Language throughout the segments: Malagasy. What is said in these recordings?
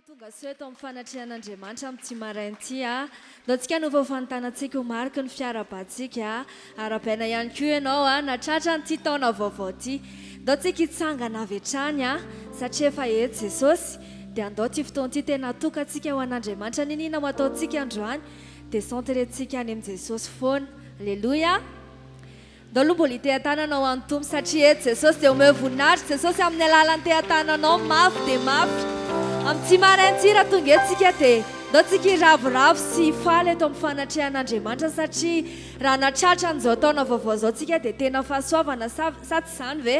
Tonga soeto amin'ny fanatrehan'Andriamanitra amin'ny tsy marainty dao tsika no vaofantanantsika ho mariky ny fiarabantsika arabaina ihany koa ianao natratra nyity taona vaovao ty dao tsika hitsangana avy hatrany satria efa eto Jesosy dia andao ty fotoana ty tena tokantsika ho an'Andriamanitra ninina ho ataontsika androany dia centrentsika any amin'ny Jesosy foana alleluia dao aloha mbola itehan-tananao anotompo satria eto Jesosy dia omeo voninahitra Jesosy amin'ny alalan'ny tehan-tananao mafy dia mafy amin'ny tsy marainty raha tonga etsika dia dao tsika iravoravo sy faly eto amin'ny fanatrehan'Andriamanitra satria raha natratra an'izao taona vaovao zao tsika dia tena fahasoavana sa tsy izany ve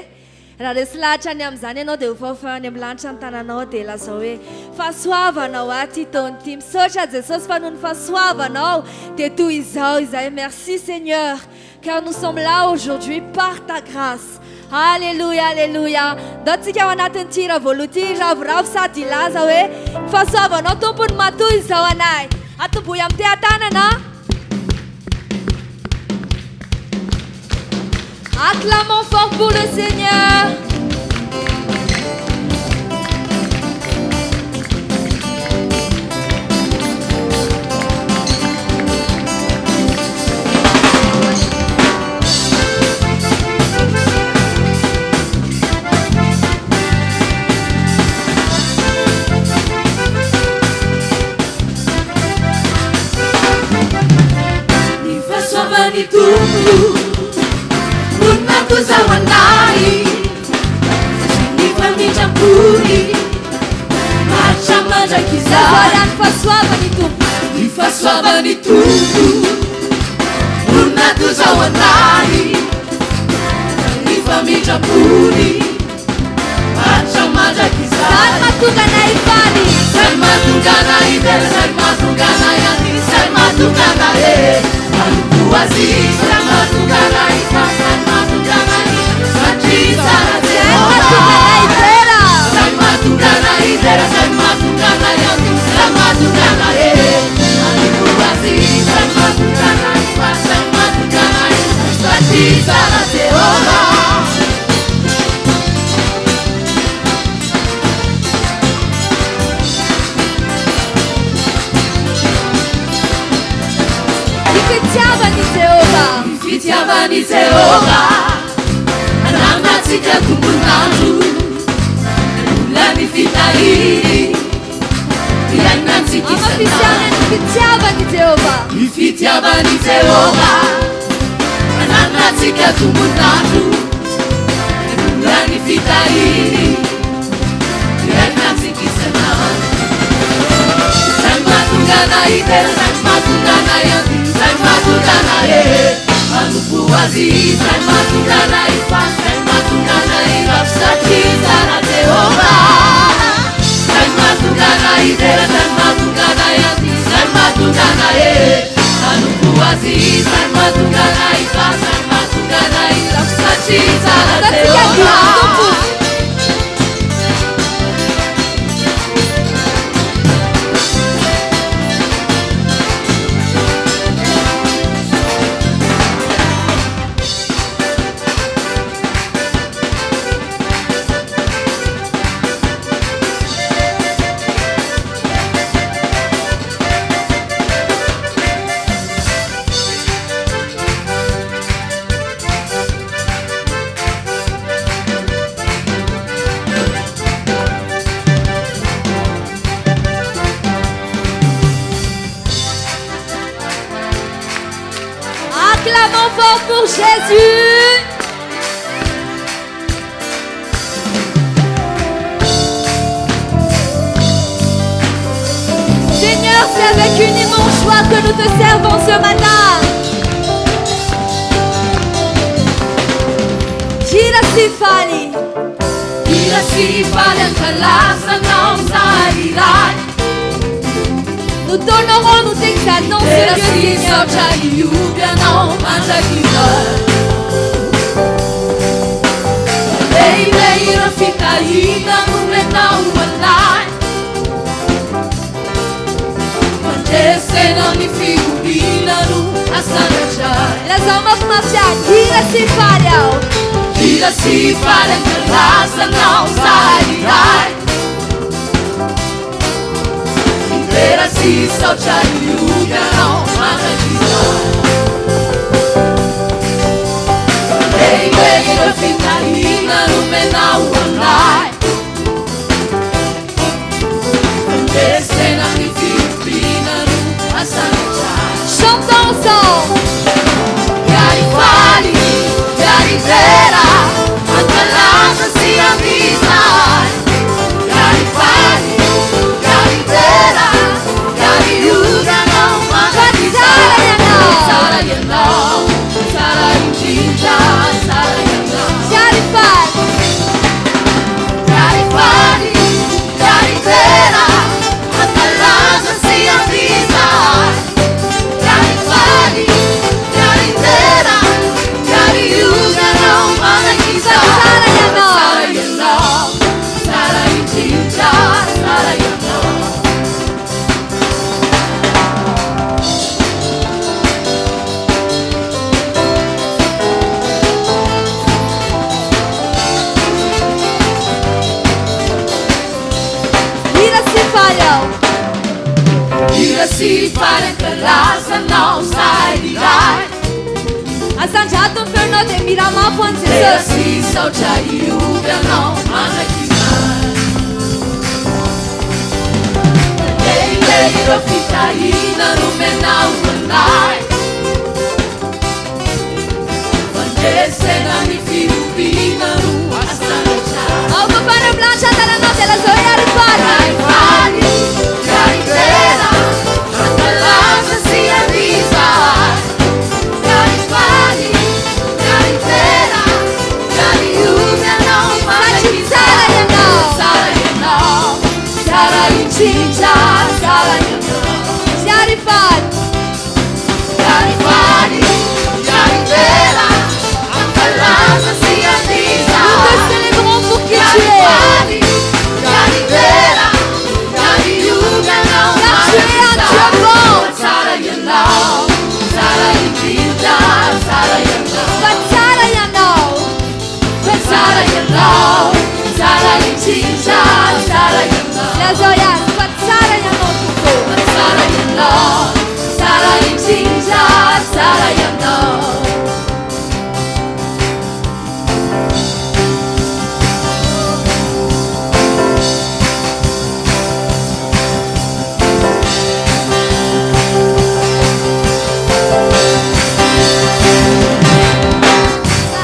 raha resy lahatra any amin'izany ianao dia hofahofa any amin'ny lanitra ny tananao dia lazao hoe fahasoavanao aty taona ity misaotra Jesosy fa noho ny fahasoavanao dia toy izao izay merci Seigneur car nous sommes là aujourd'hui par ta grâce. Alléluia, alléluia. Dao tsika ao anatin'ity ravolo ty ravoravo sady laza hoe fahasoavanao tompony matoy izao anay atomboy amin'ny tehan-tanana. Acclamons fort pour le Seigneur. Zawanai ni família puri marcha manda kizara façoava ni tudo una tu zawanai ni família puri marcha manda kizara salma tungana ifani salma tungana idel salma tungana yani salma tungana alubu aziz salma tungana ifani salma tungana Fitiava di Jehovah anamatsika tombonandro lany fitahiny ilainantsika fitiavany Jehovah fitiavany Jehovah anamatsika tombonandro lany fitahiny ilainantsika isanandro zay matongana itera zay matongana yandi zay matongana manompo azy zay matongana ifany zay matongana irafsatrizara Jehovah zay matongana itera zay matongana yandi zay matongana manompo azy zay matongana ifany zay matongana irafsatrizara Jehovah. Acclamons fort pour Jésus. Seigneur, c'est avec une immense joie que nous te servons ce matin. Gira si fali Ankalasa não sairá. Nous t'honorons, nous t'exaltons sur le Seigneur. Não manda Ei, fita ina no menal online. Quando não me figurina no assanjar. Las almas marchar, gira si fali. Gira si fali, ankalasa não sairá. Yesus cariuga no mana kita Hey hey no finalina no menau andai Descena mi Filipina no asana Chantons ensemble. Yari fali, yari vera Anche l'altra si avvisa Yari fali, yari vera Yari yuga no magari Sara ya no Sara incinta Sara ya no Yari fali, Yari fali, yari vera Anche l'altra si avvisa Yari fali, yari vera Yari yuga no magari Sara ya no. Sara ya no Sara incinta Sara ya no Ira si falham. Ira si fare che l'asa non sai di dai Assangiato un ferno de Miramar Ira Ponce. si so c'è yuga no mana chi mai Lei ro fitarina non me nau mai Quando se na mi Filipina no asana Algo para blancha della notte la sua Yari fali. Yari fali, yari vera, anche l'altra si avvisa. Yari fali, yari vera, yari yuga no magari Sara ya no. Sara ya no, Sara incinta, Sara ya no. Yari fali, Yari fali, yari vera, anche l'altra si avvisa. nous te célébrons pour qui tu Yari es. fali, yari vera, yari yuga no Car tu es un magari Dieu bon. Sara ya no, Sara incinta, Sara ya no. But Sara ya no. Sara ya no, Sara incinta, Sara ya no. La Zoya, but Sara ya no tutto. Sara ya no, Sara incinta, Sara ya no.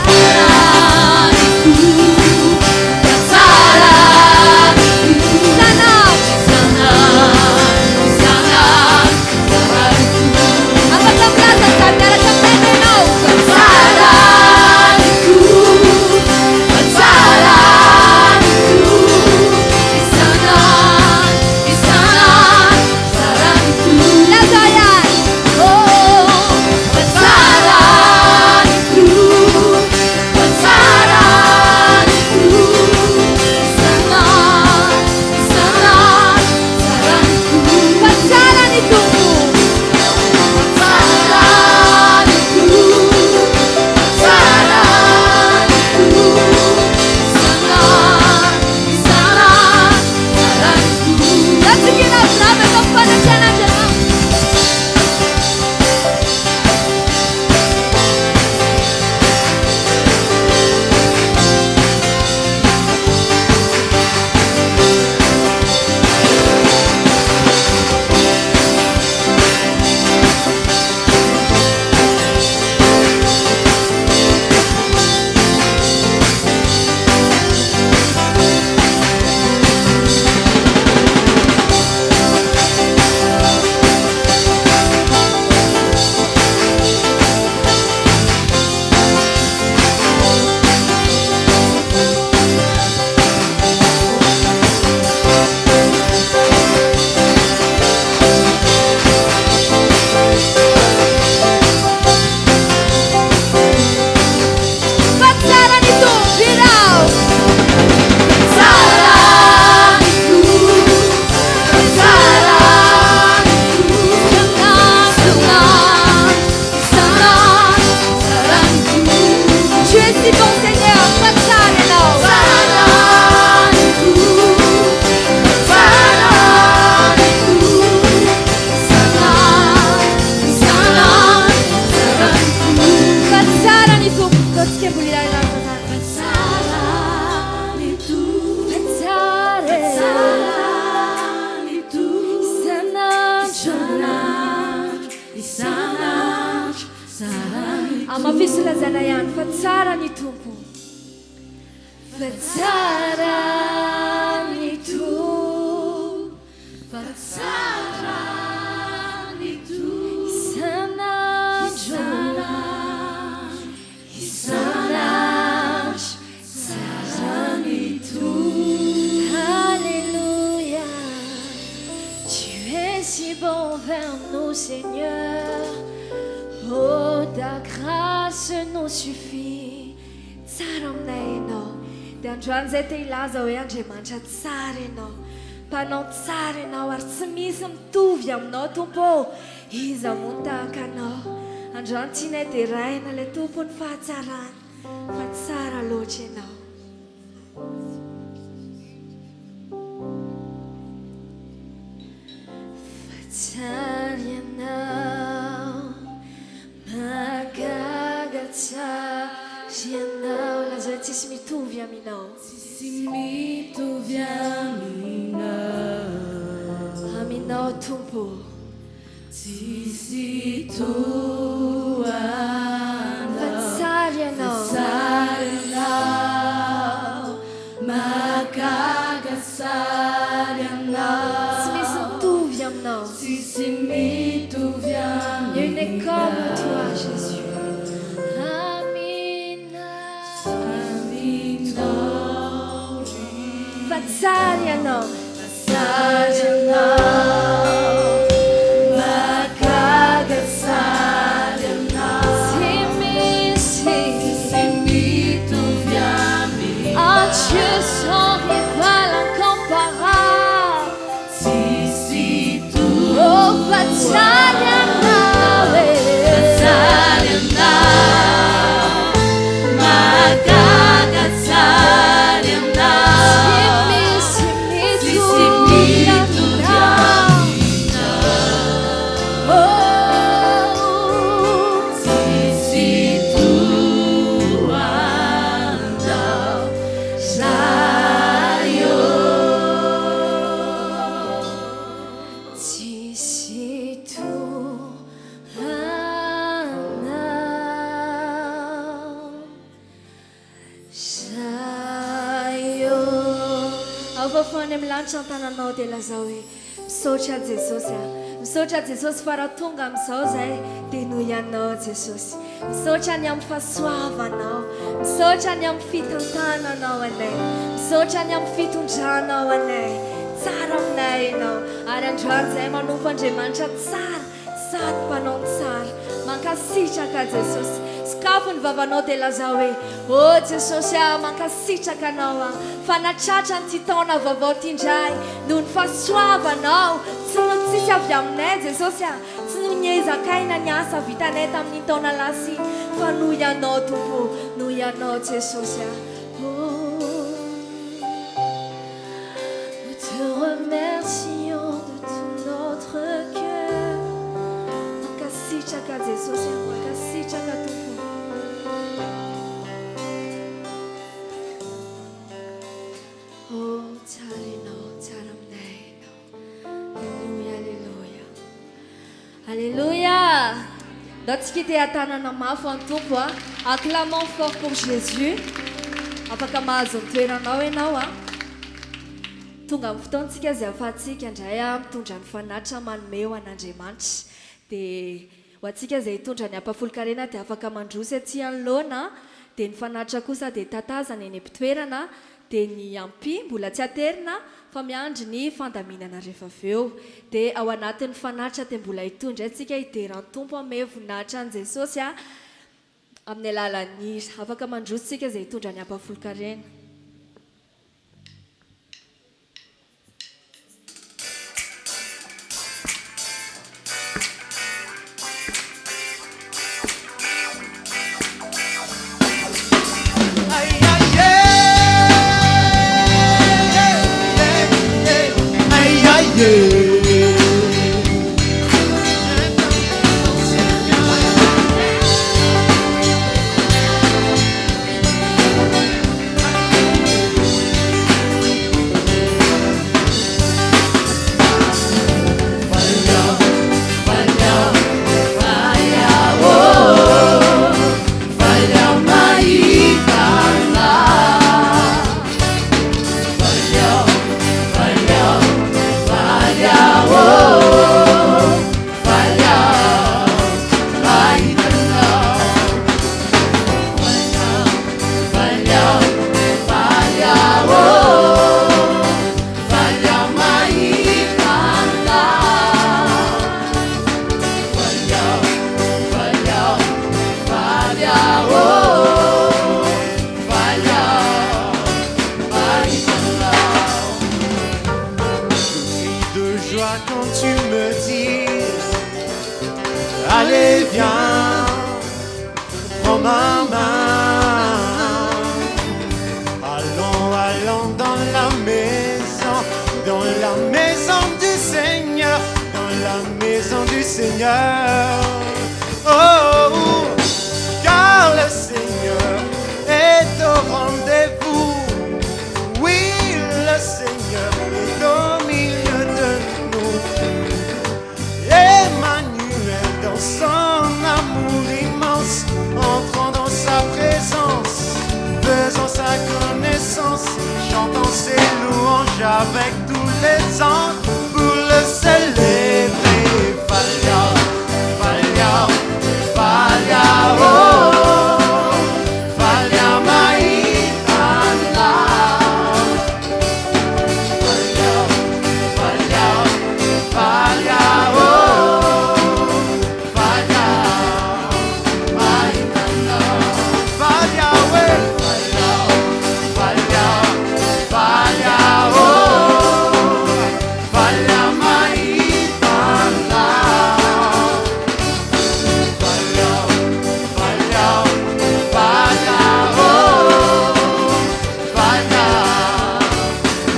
Sara di tu, Sara di tu, Sana, fahafahana ihany fa tsara ny tompo fa tsara ny tompo fa tsara ny tompo isanandro tsara ny tompo Alléluia tu es si bon vers nous Seigneur oh ta grâce nous suffit tsara aminay ianao dia androany izay te hilaza hoe Andriamanitra tsara ianao mpanao tsara ianao ary tsy misy mitovy aminao tompo iza moa tahaka anao androany tianay dia raina ilay tompony fahatsarany fa tsara loatra ianao fa tsara ianao magaga tsara ianao lazao tsisy mitovy aminao tsisy mitovy aminao tompo tsisy toana fa tsara ianao magaga tsara ianao tsy misy mitovy aminao tsisy mitovy il y a une école en toi Jésus fa tsara ianao magaga tsara ianao tsy misy mitovy aminao oh Dieu son rival incomparable tsisy oh fa tsara ianao tsara ianao magaga tsara ianao tsisy tsisy mitovy aminao tsisy toana zayo tsisy toana zayo avafany amin'ny lanitra an-tananao dia lazao hoe misaotra Jesosy misaotra Jesosy fa raha tonga amin'izao zahay dia noho ianao Jesosy misaotra ny amin'ny fahasoavanao misaotra ny amin'ny fitantananao anay misaotra ny amin'ny fitondranao anay tsara aminay ianao ary androany zahay manompo Andriamanitra tsara sady mpanao tsara mankasitraka Jesosy sakafo ny vavanao dia lazao hoe oh Jesosy mankasitraka anao fa natratra ny ty taona vaovao ty indray noho ny fahasoavanao tsy no tsisy avy aminay Jesosy tsy no ny ezakaina ny asa vitanay tamin'ny taona lasy fa noho ianao tompo noho ianao Jesosy nous te remercions de tout notre cœur mankasitraka Jesosy mankasitraka tompo oh tsara ianao tsara aminay ianao Alléluia Alléluia Alléluia daontsika te hatanana mafy any tompo acclamons fort pour Jésus afaka mahazo ny toeranao ianao tonga amin'ny fotoantsika izay ahafahantsika indray mitondra ny fanatitra manome ho an'Andriamanitra dia ho antsika izay hitondra ny ampafolon-karena dia afaka mandrosy atsy anoloana dia ny fanatitra kosa dia tatazana eny am-pitoerana dia ny ampy mbola tsy aterina fa miandry ny fandaminana rehefa avy eo dia ao anatin'ny fanatitra dia mbola hitondra atsika hideran'ny tompo ame voninahitra an' Jesosy amin'ny alalan'ny hira afaka mandrosy tsika izay hitondra ny ampafolon-karena Falha joie quand tu me dis allez viens, prends ma main. Allons, allons dans la maison du Seigneur, dans la maison du Seigneur. Oh, car le Seigneur est au rendez-vous. Oui, le Seigneur est au milieu de nous. Emmanuel dans son amour immense, entrons dans sa présence, faisons sa connaissance, chantons ses louanges avec tous les anges pour le célébrer. Valia, Valia, Valia, oh, Valia Maïtana. Valia, Valia, Valia, oh, Valia Maïtana. Valia, ouais, Valia, Valia, Valia, oh, Valia Maïtana. Valia, Valia, Valia, oh, Valia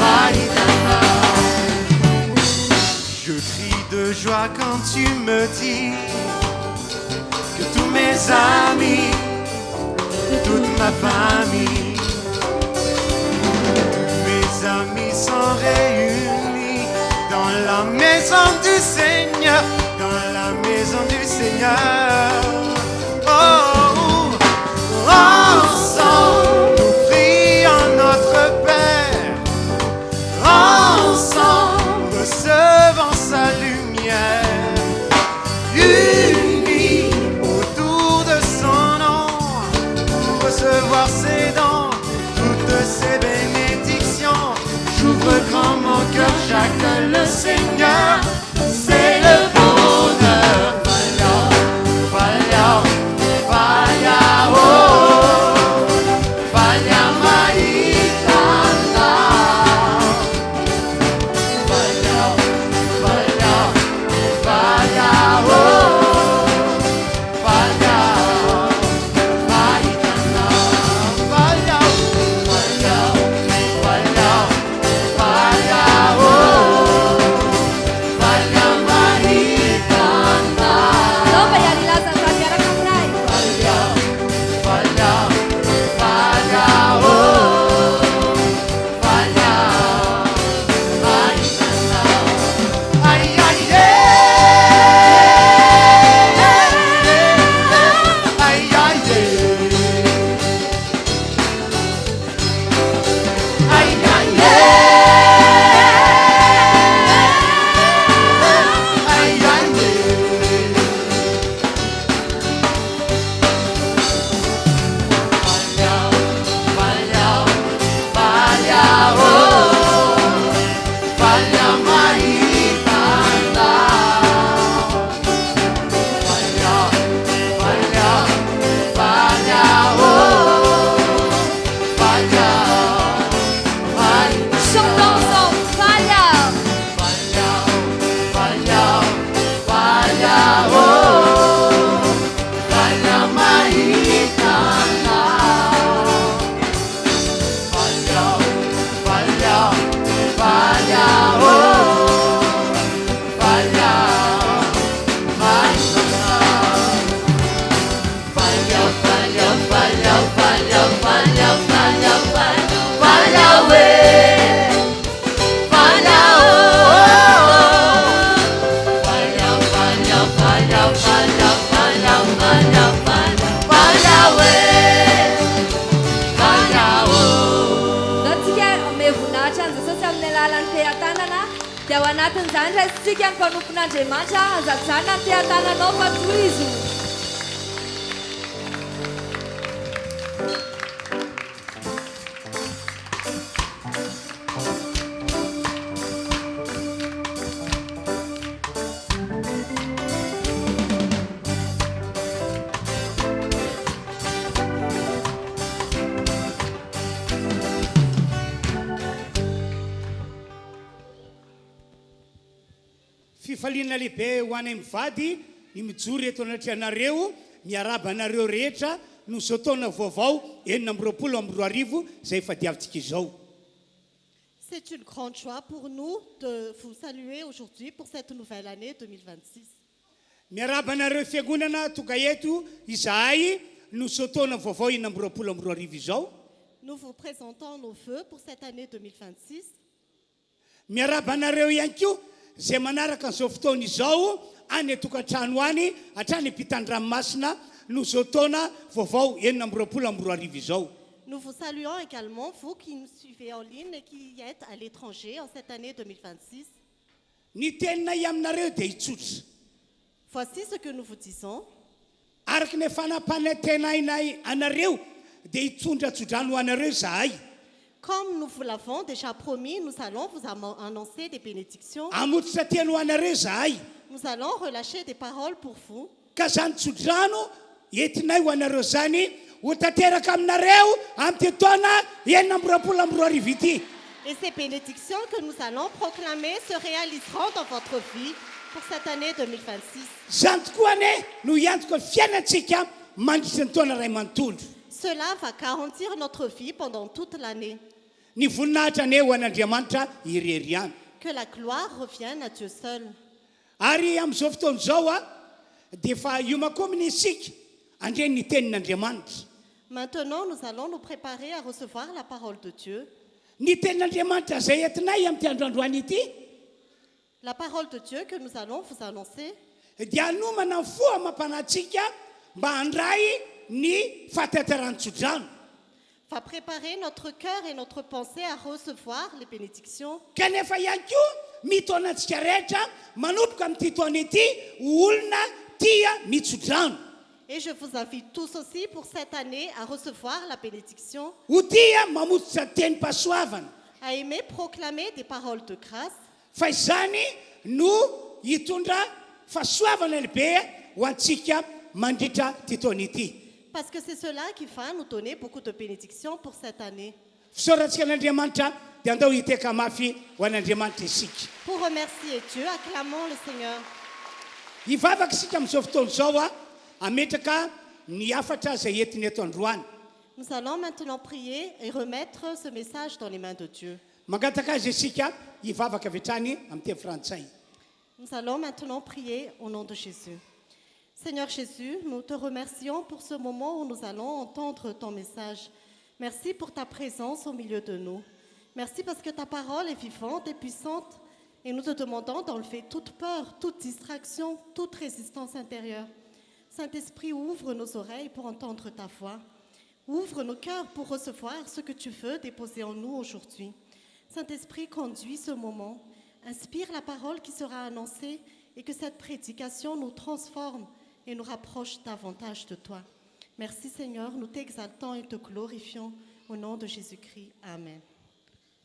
Maïtana. Je crie de joie quand tu me dis que tous mes amis, toute ma famille, mes amis sont réunis dans la maison du Seigneur, dans la maison du Seigneur. Oh, ensemble, nous prions notre Père, ensemble, recevons sa lumière, unis autour de son nom, pour recevoir ses dons, toutes ses bénédictions. J'ouvre grand mon cœur, j'accueille le Seigneur, c'est le bonheur. Valia, Valia, Valia, oh, Valia Maïtana. Valia, Valia, Valia, oh, Valia Maïtana. Valia, Valia, Valia, Valia, oh, Valia Maïtana. Lomba yalilaza mtakiara kamrai. Valia, Valia, Valia, oh, Valia Maïtana. Aïe, aïe, aïe, aïe, aïe, aïe, aïe, Valia, Valia, oh, Valia Maïtana. Valia, Valia, Valia, oh, Valia Maïtana. Chantons ensemble. Valia. Valia, Valia, Valia, oh, Valia Maïtana. Valia, Valia, Valia, oh, Valia Maïtana. Valia, Valia, Valia, Valia, Valia, Valia, Valia, ouais. Valia, oh, Valia, Valia, Valia, Valia, Valia, Valia, Valia, ouais. Valia, oh. Natsika ome voninahitra ny Jesosy amin'ny alalan'ny tehan-tanana dia ao anatin'izany raisitsika ny mpanompon'Andriamanitra azajana ny tehan-tananao matoy izy. fifaliana lehibe ho anay mivady ny mijory eto anaty anareo miaraba anareo rehetra no zao taona vaovao 2024 zay efa diavintsika izao. C'est une grande joie pour nous de vous saluer aujourd'hui pour cette nouvelle année 2026. Miaraba anareo fiangonana tonga eto izahay no zao taona vaovao 2024 izao. Nous vous présentons nos vœux pour cette année 2026. Miaraba anareo ihany koa zay manaraka an'izao fotoana izao any atokantrano any hatrany ampitan-dranomasina no zao taona vaovao 2024 izao. Nous vous saluons également, vous qui nous suivez en ligne et qui êtes à l'étranger en cette année 2026. Ny teninay aminareo dia itsotra. Voici ce que nous vous disons. Araka ny fanapanatenainay anareo dia hitondratsodrano anareo zahay. Comme nous vous l'avons déjà promis, nous allons vous annoncer des bénédictions. Hamotsitra teny ho anareo zahay. Nous allons relâcher des paroles pour vous. Ka zany tsodrano entinay ho anareo zany ho tanteraka aminareo amin'ny taona 2024 ity. Et ces bénédictions que nous allons proclamer se réaliseront dans votre vie pour cette année 2026. Zany tokoa ane no iantoko fiainantsika mandritra ny taona ray manontolo. Cela va garantir notre vie pendant toute l'année. Ny voninahitra ane ho an'Andriamanitra irery any. Que la gloire revienne à Dieu seul. Ary amin'izao fotoana izao dia efa iomakominy isika andre ny tenin'Andriamanitra. Maintenant, nous allons nous préparer à recevoir la parole de Dieu. Ny tenin'Andriamanitra zay entinay amin'ny androandroany ity. La parole de Dieu que nous allons vous annoncer. Dia hanomana ny fo amam-panatsika mba handray ny fahatantaran-tsodrano. Va préparer notre cœur et notre pensée à recevoir les bénédictions. Kanefa ihany koa mitaonantsika rehetra manomboka amin'ity taona ity olona tia mitsodrano. Et je vous invite tous aussi pour cette année à recevoir la bénédiction, Ho tia mamototra tenim-pahasoavana. à aimer proclamer des paroles de grâce, Fa izany no hitondra fahasoavana lehibe ho antsika mandritra ty taona ity. parce que c'est cela qui va nous donner beaucoup de bénédictions pour cette année. Fisaorantsika an'Andriamanitra dia andao hiteka mafy ho an'Andriamanitra isika. Pour remercier Dieu, acclamons le Seigneur. Hivavaka isika amin'izao fotoana izao ametraka ny hafatra zay entiny eto androany. Nous allons maintenant prier et remettre ce message dans les mains de Dieu. Mangataka azy isika hivavaka avy hatrany amin'ny teny frantsay. Nous allons maintenant prier au nom de Jésus. Seigneur Jésus, nous te remercions pour ce moment où nous allons entendre ton message. Merci pour ta présence au milieu de nous. Merci parce que ta parole est vivante et puissante et nous te demandons d'enlever toute peur, toute distraction, toute résistance intérieure. Saint-Esprit, ouvre nos oreilles pour entendre ta voix. Ouvre nos cœurs pour recevoir ce que tu veux déposer en nous aujourd'hui. Saint-Esprit, conduis ce moment. Inspire la parole qui sera annoncée et que cette prédication nous transforme et nous rapproche davantage de toi. Merci Seigneur, nous t'exaltons et te glorifions au nom de Jésus-Christ. Amen.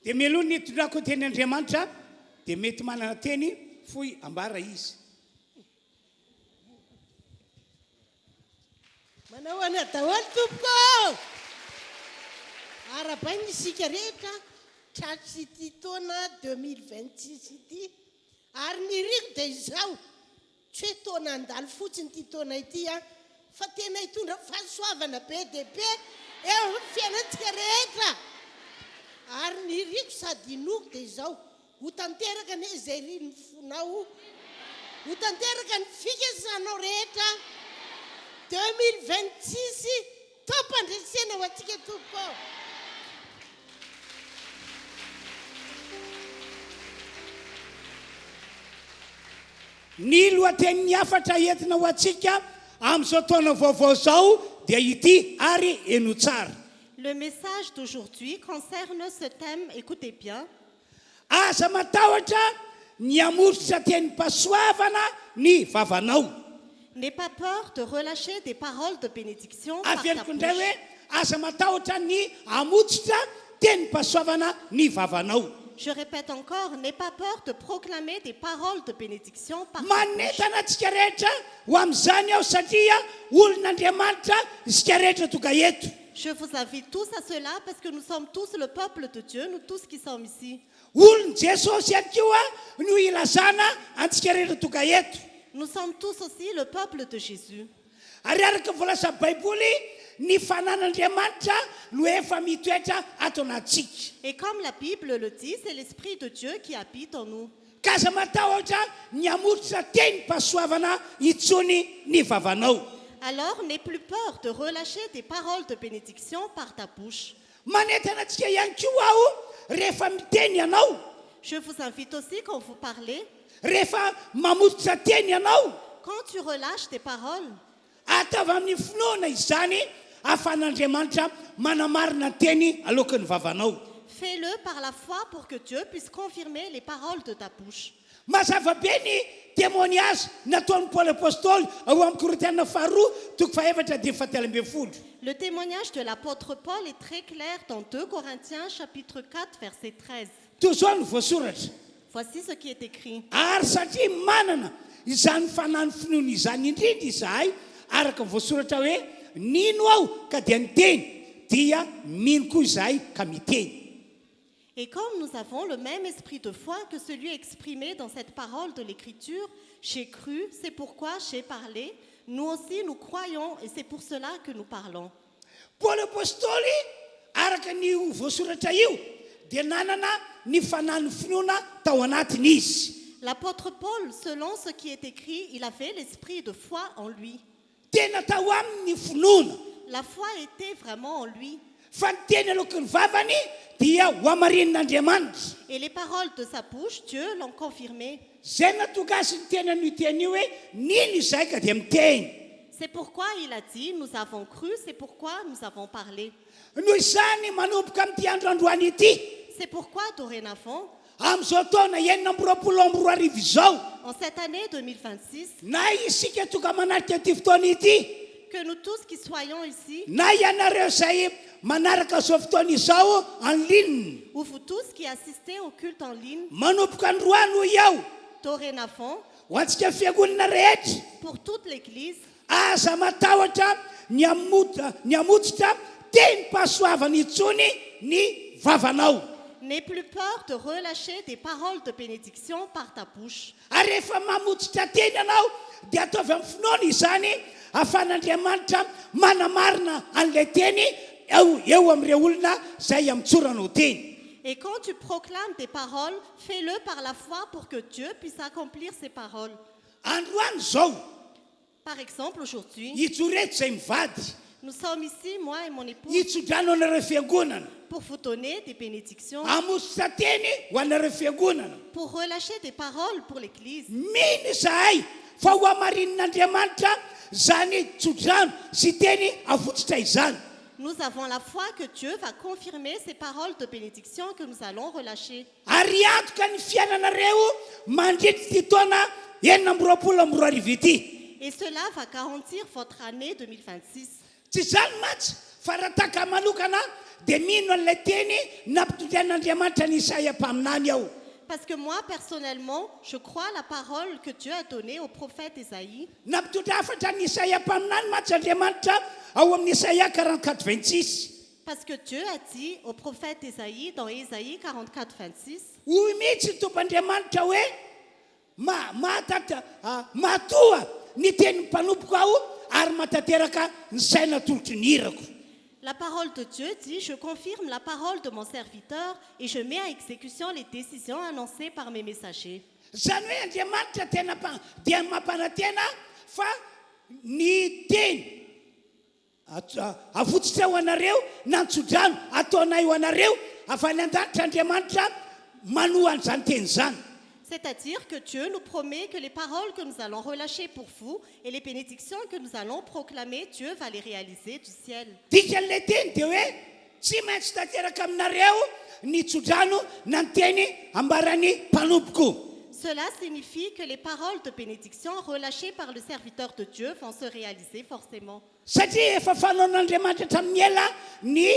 Dia mialoha ny tondrako tenin'Andriamanitra dia mety manana teny foy ambara izy. Manao ana daholo tompoko arabainy isika rehetra tratry ity taona 2026 ity ary ny riko dia izao tsy hoe taona andalo fotsiny ity taona ity fa tena hitondra fahasoavana be dia be eo amin'ny fiainantsika rehetra ary ny riko sady inoko dia izao ho tanteraka ne izay riny fonao ho tanteraka ny fikasanao rehetra 2026 tampandresena ho antsika tompoko. Ny lohatenin'ny hafatra entina ho antsika amin'izao taona vaovao zao dia ity ary eno tsara. Le message d'aujourd'hui concerne ce thème, écoutez bien. Aza matahotra ny amositra tenim-pahasoavana ny vavanao. N'aie pas peur de relâcher des paroles de bénédiction par ta Averiko indray bouche. hoe aza matahotra ny amotsitra tenim-pahasoavana ny vavanao. Je répète encore, n'aie pas peur de proclamer des paroles de bénédiction par ta bouche. Manentana antsika rehetra ho amin'izany aho satria olon'Andriamanitra isika rehetra tonga eto. Je vous invite tous à cela parce que nous sommes tous le peuple de Dieu, nous tous qui sommes ici. olon jesosy ihany koa no ilazana antsika rehetra tonga eto. Nous sommes tous aussi le peuple de Jésus. Ary araka voalaza baiboly ny fanan'Andriamanitra no efa mitoetra ato anatsika. Et comme la Bible le dit, c'est l'Esprit de Dieu qui habite en nous. Ka aza matahotra ny amotrotra teny pasoavana itsony ny vavanao. Alors, n'aie plus peur de relâcher des paroles de bénédiction par ta bouche. Manentana antsika ihany koa aho rehefa miteny ianao, Je vous invite aussi quand vous parlez, rehefa mamototra teny ianao, quand tu relâches tes paroles, ataova amin'ny finoana izany ahafahan'Andriamanitra manamarina teny alohan'ny vavanao. fais-le par la foi pour que Dieu puisse confirmer les paroles de ta bouche. Mazava be ny témoignage nataon'ny Paul apôstôly ao amin'ny Korintiana faharoa toko fahaefatra dia fahatelo ambin'ny folo. Le témoignage de l'apôtre Paul est très clair dans 2 Corinthiens chapitre 4 verset 13. Toy izao ny voasoratra. Voici ce qui est écrit. Ary satria manana izany fanany finoana izany indrindra izahay, araka ny voasoratra hoe nino aho ka dia niteny, dia mino koa izahay ka miteny. Et comme nous avons le même esprit de foi que celui exprimé dans cette parole de l'Écriture, j'ai cru, c'est pourquoi j'ai parlé, nous aussi nous croyons et c'est pour cela que nous parlons. Paul apôstôly araka ny voasoratra io dia nanana ny fanany finoana tao anatiny izy. L'apôtre Paul, selon ce qui est écrit, il avait l'esprit de foi en lui. Tena tao aminy ny finoana. La foi était vraiment en lui. Fa ny teny alohan'ny vavany dia ho amarin'Andriamanitra. Et les paroles de sa bouche, Dieu l'ont confirmé. Zay natonga azy ny tena ny teny io hoe nino izahay ka dia miteny. C'est pourquoi il a dit, nous avons cru, c'est pourquoi nous avons parlé. Noho izany manomboka amin'ity andro androany ity, C'est pourquoi dorénavant, amin'izao taona 2024 izao, en cette année 2026, na isika tonga manarika ity fotoana ity, que nous tous qui soyons ici, na ianareo izay manaraka izao fotoana izao en ligne, ou vous tous qui assistez au culte en ligne, manomboka androany ho iaho dorénavant, ho antsika fiangonana rehetra, pour toute l'Église, aza matahotra ny amototra teny pasoavana itsony ny vavanao. n'aie plus peur de relâcher des paroles de bénédiction par ta bouche. Ary rehefa mamototra teny ianao dia ataovy amin'ny finoana izany ahafahan'Andriamanitra manamarina an'ilay teny eo amin'ireo olona izay amitsorana ho teny. Et quand tu proclames tes paroles, fais-le par la foi pour que Dieu puisse accomplir ses paroles. Androany zao Par exemple, aujourd'hui, itsoreto izay mivady, nous sommes ici, moi et mon époux, itsodrano anareo fiangonana, pour vous donner des bénédictions, amototra teny ho anareo fiangonana. pour relâcher des paroles pour l'Église. Mino izahay fa ho amarin'Andriamanitra zany tsodrano sy teny avototra izany. Nous avons la foi que Dieu va confirmer ces paroles de bénédiction que nous allons relâcher. Ary antoka ny fiainanareo mandritra ty taona 2024 ity. Et cela va garantir votre année 2026. Tsy zany matsy fa raha taka manokana dia mino an'ilay teny nampitondrian'Andriamanitra ny Isaia mpaminany aho. Parce que moi, personnellement, je crois la parole que Dieu a donnée au prophète Ésaïe. Nampitondra hafatra ny Isaia mpaminany matsy Andriamanitra ao amin'ny Isaia 44:26. Parce que Dieu a dit au prophète Ésaïe, dans Ésaïe 44, 26, Hoy mihitsy ny tompon'Andriamanitra hoe matoa ny tenin'ny mpanompoka aho ary matateraka ny saina tolotry ny irako. la parole de Dieu dit, je confirme la parole de mon serviteur et je mets à exécution les décisions annoncées par mes messagers. Zany hoe Andriamanitra tena dia mampanantena fa ny teny avotsitra ho anareo nantsodrano ataonay ho anareo avy any an-danitra Andriamanitra manoha an'izany teny zany. C'est-à-dire que Dieu nous promet que les paroles que nous allons relâcher pour vous et les bénédictions que nous allons proclamer, Dieu va les réaliser du ciel. Dikan'ilay teny dia hoe tsy maintsy tanteraka aminareo ny tsodrano na ny teny ambaran'ny mpanompoko. Cela signifie que les paroles de bénédiction relâchées par le serviteur de Dieu vont se réaliser forcément. Satria efa fanaon'Andriamanitra tamin'ny ela ny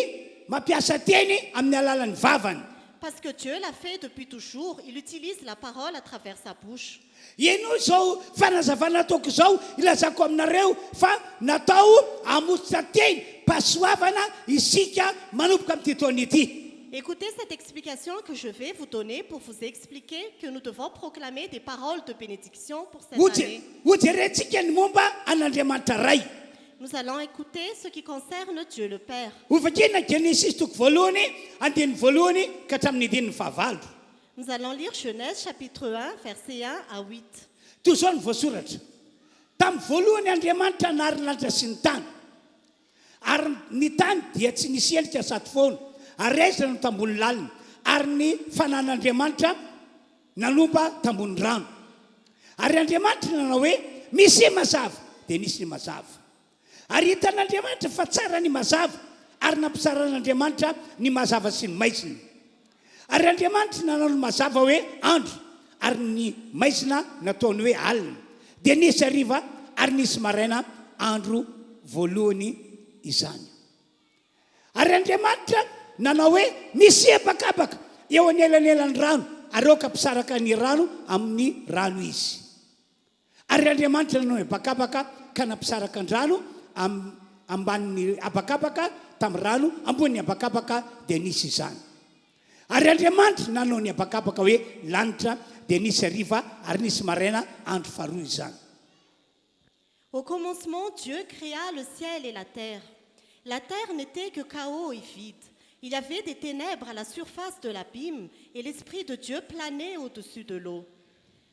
mampiasa teny amin'ny alalan'ny vavany. Parce que Dieu l'a fait depuis toujours, il utilise la parole à travers sa bouche. Ino zao fanazavana ataoko zao ilazako aminareo fa natao amotsitra teny pasoavana isika manomboka amin'ity taona ity. Écoutez cette explication que je vais vous donner pour vous expliquer que nous devons proclamer des paroles de bénédiction pour cette année. Hojerentsika ny momba an'Andriamanitra ray. Nous allons écouter ce qui concerne Dieu le Père. Ovakena Genesis toko voalohany andiny voalohany ka hatramin'ny andininy fahavalo. Nous allons lire Genèse chapitre 1, versets 1 à 8. Toy izao ny voasoratra. Tamin'ny voalohany Andriamanitra nahary ny lanitra sy ny tany. Ary ny tany dia tsy nisy endrika sady foana. Ary aiza no tambony lalina. Ary ny fanan'Andriamanitra nanomba tambony rano. Ary Andriamanitra nanao hoe misy mazava dia nisy ny mazava. Ary hitan'Andriamanitra fa tsara ny mazava ary nampisaran'Andriamanitra ny mazava sy ny maizina. Ary Andriamanitra nanao ny mazava hoe andro ary ny maizina nataony hoe alina. Dia nisy hariva ary nisy maraina andro voalohany izany. Ary Andriamanitra nanao hoe misy ebakabaka eo anelanelan'ny rano ary eo ka mpisaraka ny rano amin'ny rano izy. Ary Andriamanitra nanao ebakabaka ka nampisaraka ny rano ambanin'ny abakabaka tamin'ny rano ambony abakabaka dia nisy izany. Ary Andriamanitra nanao ny abakabaka hoe lanitra dia nisy hariva ary nisy maraina andro faharoa izany. Au commencement, Dieu créa le ciel et la terre. La terre n'était que chaos et vide. Il y avait des ténèbres à la surface de l'abîme et l'Esprit de Dieu planait au-dessus de l'eau.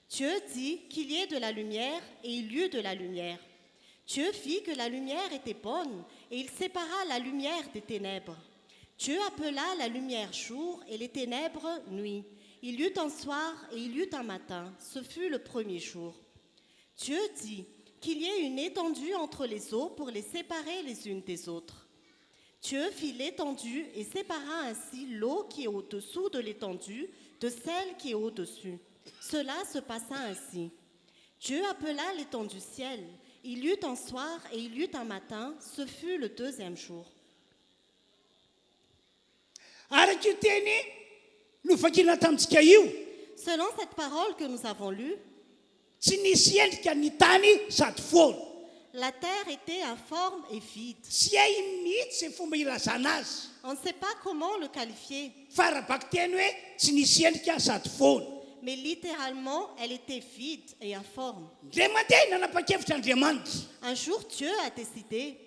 Dieu dit qu'il y ait de la lumière et il y eut de la lumière. Dieu vit que la lumière était bonne et il sépara la lumière des ténèbres. Dieu appela la lumière jour et les ténèbres nuit. Il y eut un soir et il y eut un matin. Ce fut le premier jour. Dieu dit qu'il y ait une étendue entre les eaux pour les séparer les unes des autres. Dieu fit l'étendue et sépara ainsi l'eau qui est au-dessous de l'étendue de celle qui est au-dessus. Cela se passa ainsi. Dieu appela l'étendue ciel. Il y eut un soir et il y eut un matin. Ce fut le deuxième jour. Selon cette parole que nous avons lue, la terre était informe et vide. On ne sait pas comment le qualifier. Mais littéralement, elle était vide et informe. Un jour, Dieu a décidé,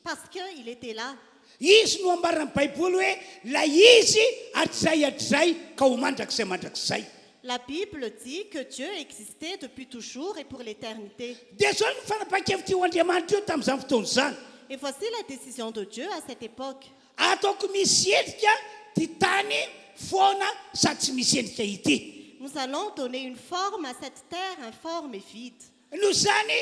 parce qu'il était là. Izy no ambaran'ny Baiboly hoe la izy hatrizay hatrizay ka ho mandrakizay mandrakizay. La Bible dit que Dieu existait depuis toujours et pour l'éternité. Dia zao ny fanapakevitra io Andriamanitra io tamin'izany fotoana izany. Et voici la décision de Dieu à cette époque. Ataoko misy endrika ty tany foana sady tsy misy endrika ity. Nous allons donner une forme à cette terre informe et vide. Noho izany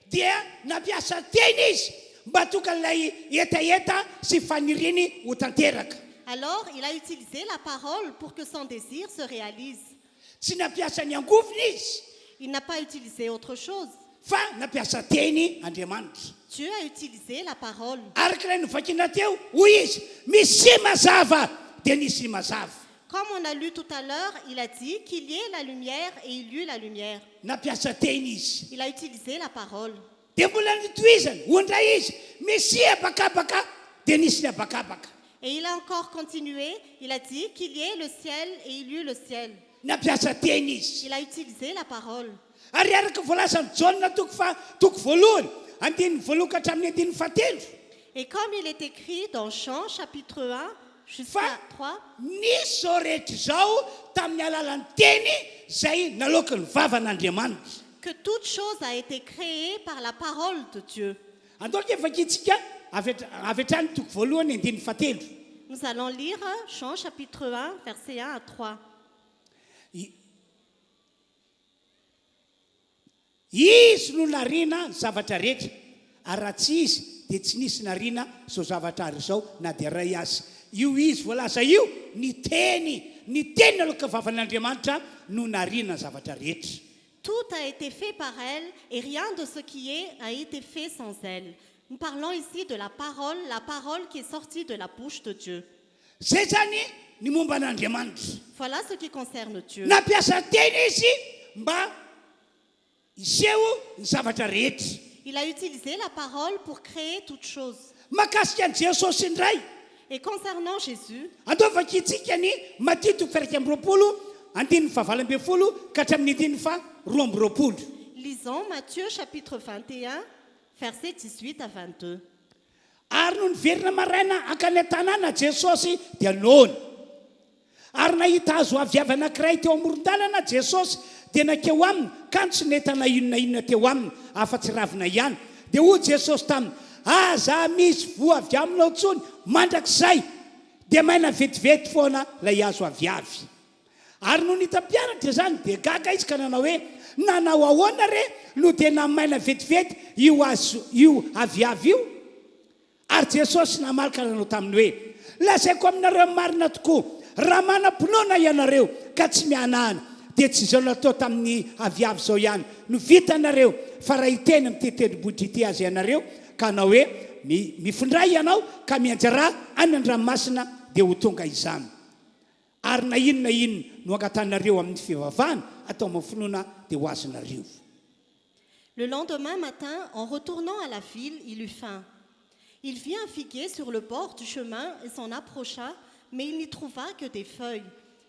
dia nampiasa teny izy mba tokan'ilay etaeta sy faniriany ho tanteraka. Alors, il a utilisé la parole pour que son désir se réalise. Tsy nampiasa ny angovony izy. Il n'a pas utilisé autre chose. Fa nampiasa teny Andriamanitra. Dieu a utilisé la parole. Arak'ilay novakiana teo, hoy izy, misy mazava dia nisy mazava. Comme on a lu tout à l'heure, il a dit qu'il y ait la lumière et il y eut la lumière. Nampiasa teny izy. Il a utilisé la parole. Dia mbola nitohizany, ondray izy, misy abakabaka dia nisy ny abakabaka. Et il a encore continué, il a dit qu'il y ait le ciel et il y eut le ciel. Nampiasa teny izy. Il a utilisé la parole. Ary araka voalazan'ny Jaona toko voalohany, andininy voalohany ka hatramin'ny andininy fahatelo. Et comme il est écrit dans Jean chapitre 1 jusqu'à 3, nisy zao rehetra zao tamin'ny alalan'ny teny zay naloaka ny vavan'Andriamanitra. que toute chose a été créée par la parole de Dieu. Andoka efa-kitsika avy hatrany toko voalohany andininy fahatelo. Nous allons lire Jean chapitre 1 versets 1 à 3. Izy no nariana ny zavatra rehetra ary raha tsy izy dia tsy nisy nariana zao zavatra ary zao na dia ray azy. Io izy voalaza io ny teny aloka vavan'Andriamanitra no nariana ny zavatra rehetra. Tout a été fait par elle et rien de ce qui est a été fait sans elle. Nous parlons ici de la parole qui est sortie de la bouche de Dieu. zay zany ny momba an'Andriamanitra. Voilà ce qui concerne Dieu. Nampiasa teny izy mba iseho ny zavatra rehetra. Il a utilisé la parole pour créer toutes choses. Makasika ny Jesosy indray. Et concernant Jésus, Andovakitsika ny Matito 7:20 ka hatramin'ny 12:20. lisons Matthieu chapitre 21, versets 18 à 22. Ary no niverina maraina ankany tanàna Jesosy dia noana. Ary nahita azo aviavy anankiray teo amoron-dalana Jesosy dia nakeo aminy kanto sy netana inona teo aminy afa-tsy ravina ihany. Dia hoy Jesosy taminy, aza misy voa avy aminao tsony mandrakizay dia maina vetivety foana lay azo aviavy. Ary no nita mpianatra zany dia gaga izy ka nanao hoe nanao ahoana re no dia namaina vetivety io aviavy io. Ary Jesosy namalaka nanao taminy hoe lazaiko aminareo marina tokoa raha manam-pinoana ianareo ka tsy mianahana dia tsy izao natao tamin'ny aviavy zao ihany no vitanareo fa raha iteny mitetelibodry ity azy ianareo ka anao hoe mifindray ianao ka mianjara any an-dranomasina dia ho tonga izany. Ary na inona no angatanareo amin'ny fivavahana atao amin'ny finoana dia ho azonareo. Le lendemain matin, en retournant à la ville, il eut faim. Il vit un figuier sur le bord du chemin et s'en approcha, mais il n'y trouva que des feuilles.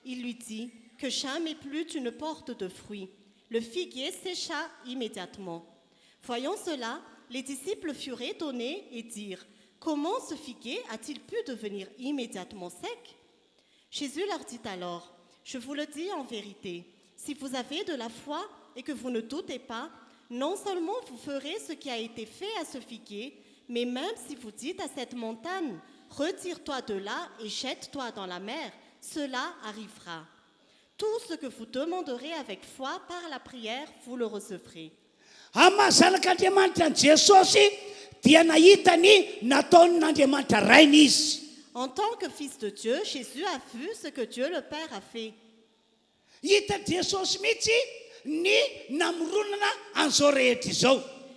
Il lui dit, que jamais plus tu ne portes de fruits. Le figuier sécha immédiatement. Voyant cela, les disciples furent étonnés et dirent, comment ce figuier a-t-il pu devenir immédiatement sec? Jésus leur dit alors, je vous le dis en vérité, si vous avez de la foi et que vous ne doutez pas, non seulement vous ferez ce qui a été fait à ce figuier, mais même si vous dites à cette montagne, retire-toi de là et jette-toi dans la mer, cela arrivera. Tout ce que vous demanderez avec foi par la prière, vous le recevrez. En tant que fils de Dieu, Jésus a vu ce que Dieu le Père a fait.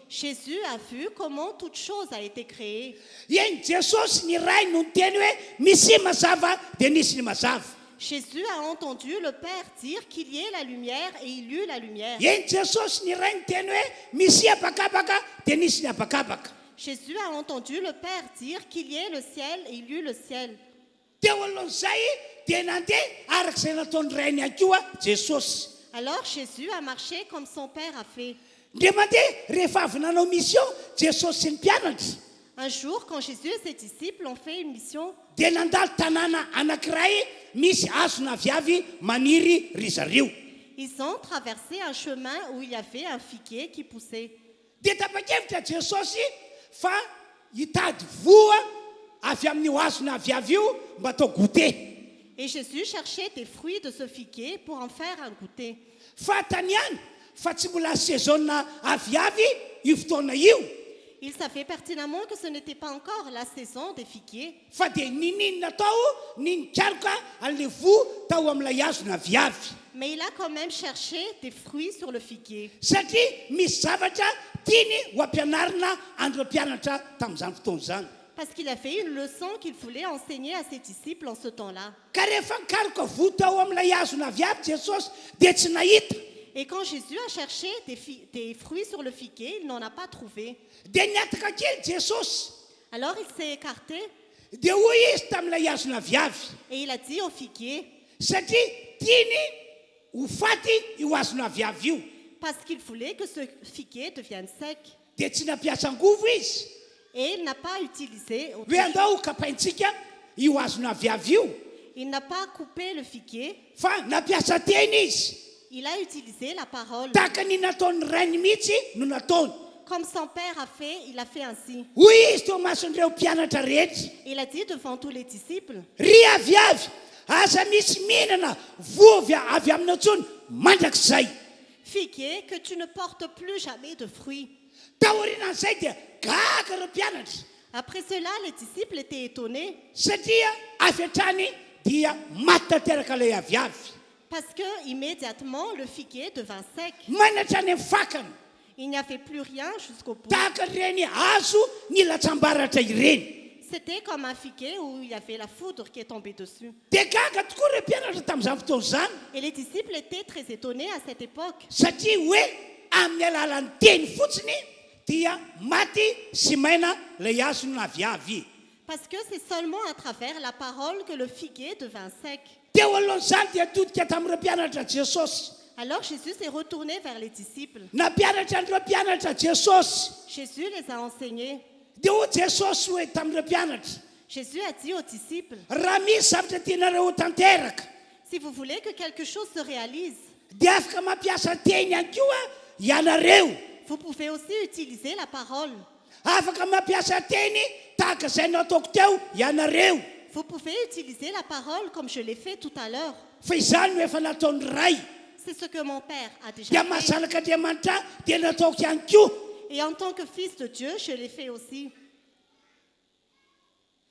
Jésus a vu comment toute chose a été créée. Jésus a entendu le Père dire qu'il y ait la lumière et il y eut la lumière. Jésus a entendu le Père dire qu'il y ait le ciel et il y eut le ciel. Alors Jésus a marché comme son Père a fait. Un jour, quand Jésus et ses disciples ont fait une mission, ils ont traversé un chemin où il y avait un figuier qui poussait. Et Jésus cherchait des fruits de ce figuier pour en faire un goûter. Il savait pertinemment que ce n'était pas encore la saison des figuiers. Mais il a quand même cherché des fruits sur le figuier. Parce qu'il a fait une leçon qu'il voulait enseigner à ses disciples en ce temps-là. Et quand Jésus a cherché des fruits sur le figuier, il n'en a pas trouvé. Alors il s'est écarté et il a dit au figuier, parce qu'il voulait que ce figuier devienne sec. Et il n'a pas utilisé autre chose. Il n'a pas coupé le figuier. Il a utilisé la parole. Comme son père a fait, il a fait ainsi. Il a dit devant tous les disciples, figuier, que tu ne portes plus jamais de fruits. Après cela, les disciples étaient étonnés. Parce que immédiatement le figuier devint sec. Il n'y avait plus rien jusqu'au bout. C'était comme un figuier où il y avait la foudre qui est tombée dessus. dia gaga tokoa ireo mpianatra tamin'izany fotoana zany Et les disciples étaient très étonnés à cette époque. satria hoe amin'ny alalan'ny teny fotsiny dia maty sy maina lay azo naviavy. Parce que c'est seulement à travers la parole que le figuier devint sec. Teo alohan'izany dia todika tamin'ireo mpianatra Jesosy. Alors Jésus s'est retourné vers les disciples. Nampianatra an'ireo mpianatra Jesosy. Jésus les a enseignés. Dia hoy Jesosy hoe tamin'ireo mpianatra, Jésus a dit aux disciples, raha misy zavatra tianareo ho tanteraka si vous voulez que quelque chose se réalise, dia afaka mampiasa teny ihany koa ianareo. vous pouvez aussi utiliser la parole. Afaka mampiasa teny tahaka izay nataoko teo ianareo. Vous pouvez utiliser la parole comme je l'ai fait tout à l'heure. Fa izany no efa nataony ray. C'est ce que mon Père a déjà Dia fait. mahasalak'Andriamanitra dia nataoko ihany koa. Et en tant que fils de Dieu, je l'ai fait aussi.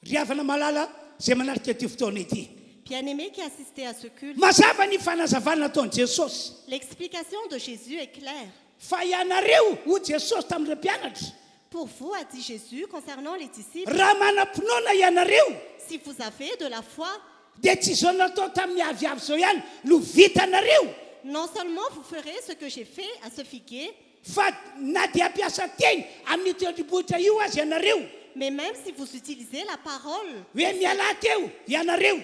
Ry havana malala izay manarika ity fotoana ity. Bien-aimés qui assistaient à ce culte, Mazava ny fanazavana nataony Jesosy. l'explication de Jésus est claire. Fa ianareo ho Jesosy tamin'ireo mpianatra. Pour vous, a dit Jésus concernant les disciples, Raha manam-pinoana ianareo si vous avez de la foi, dia tsy izao natao tamin'ny aviavy izao ihany no vitanareo. non seulement vous ferez ce que j'ai fait à ce figuier, Fa na dia ampiasa teny amin'ny tendrombohitra io azy ianareo mais même si vous utilisez la parole, hoe miala teo ianareo,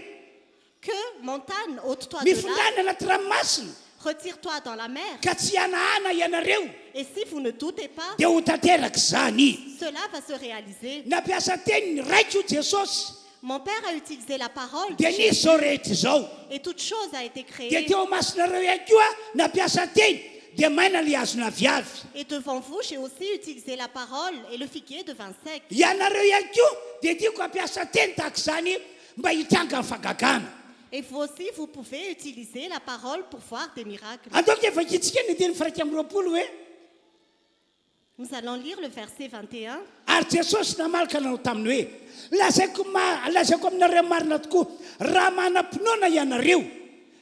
que montagne, ôte-toi de là, mifondrana anaty ranomasina retire-toi dans la mer. ka tsy hanahana ianareo Et si vous ne doutez pas, dia ho tanteraka izany. cela va se réaliser. Nampiasa teny raika io Jesosy Mon Père a utilisé la parole de dia Jésus, nisy izao rehetra izao. et toute chose a été Dia créée. teo masinareo ihany koa nampiasa teny dia maina le azona viavy. Et devant vous, j'ai aussi utilisé la parole et le figuier devint sec. Ianareo ihany koa dia tiako ampiasa teny tahaka izany mba hitranga ny fagagana. Et vous aussi, vous pouvez utiliser la parole pour voir des miracles. Antoaka efa kitsika ny teny firaika amby roapolo hoe Nous allons lire le verset 21. ary Jesosy namalaka nanao taminy hoe lazaiko aminareo marina tokoa raha manam-pinoana ianareo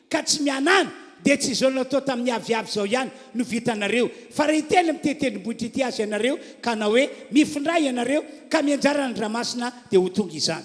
ka tsy mianana dia tsy izao natao tamin'ny aviavy izao ihany no vitanareo. Fa raha hiteny mitetenimbohitra ity azy ianareo ka na hoe mifindray ianareo ka mianjara ny ramasina dia ho tonga izany.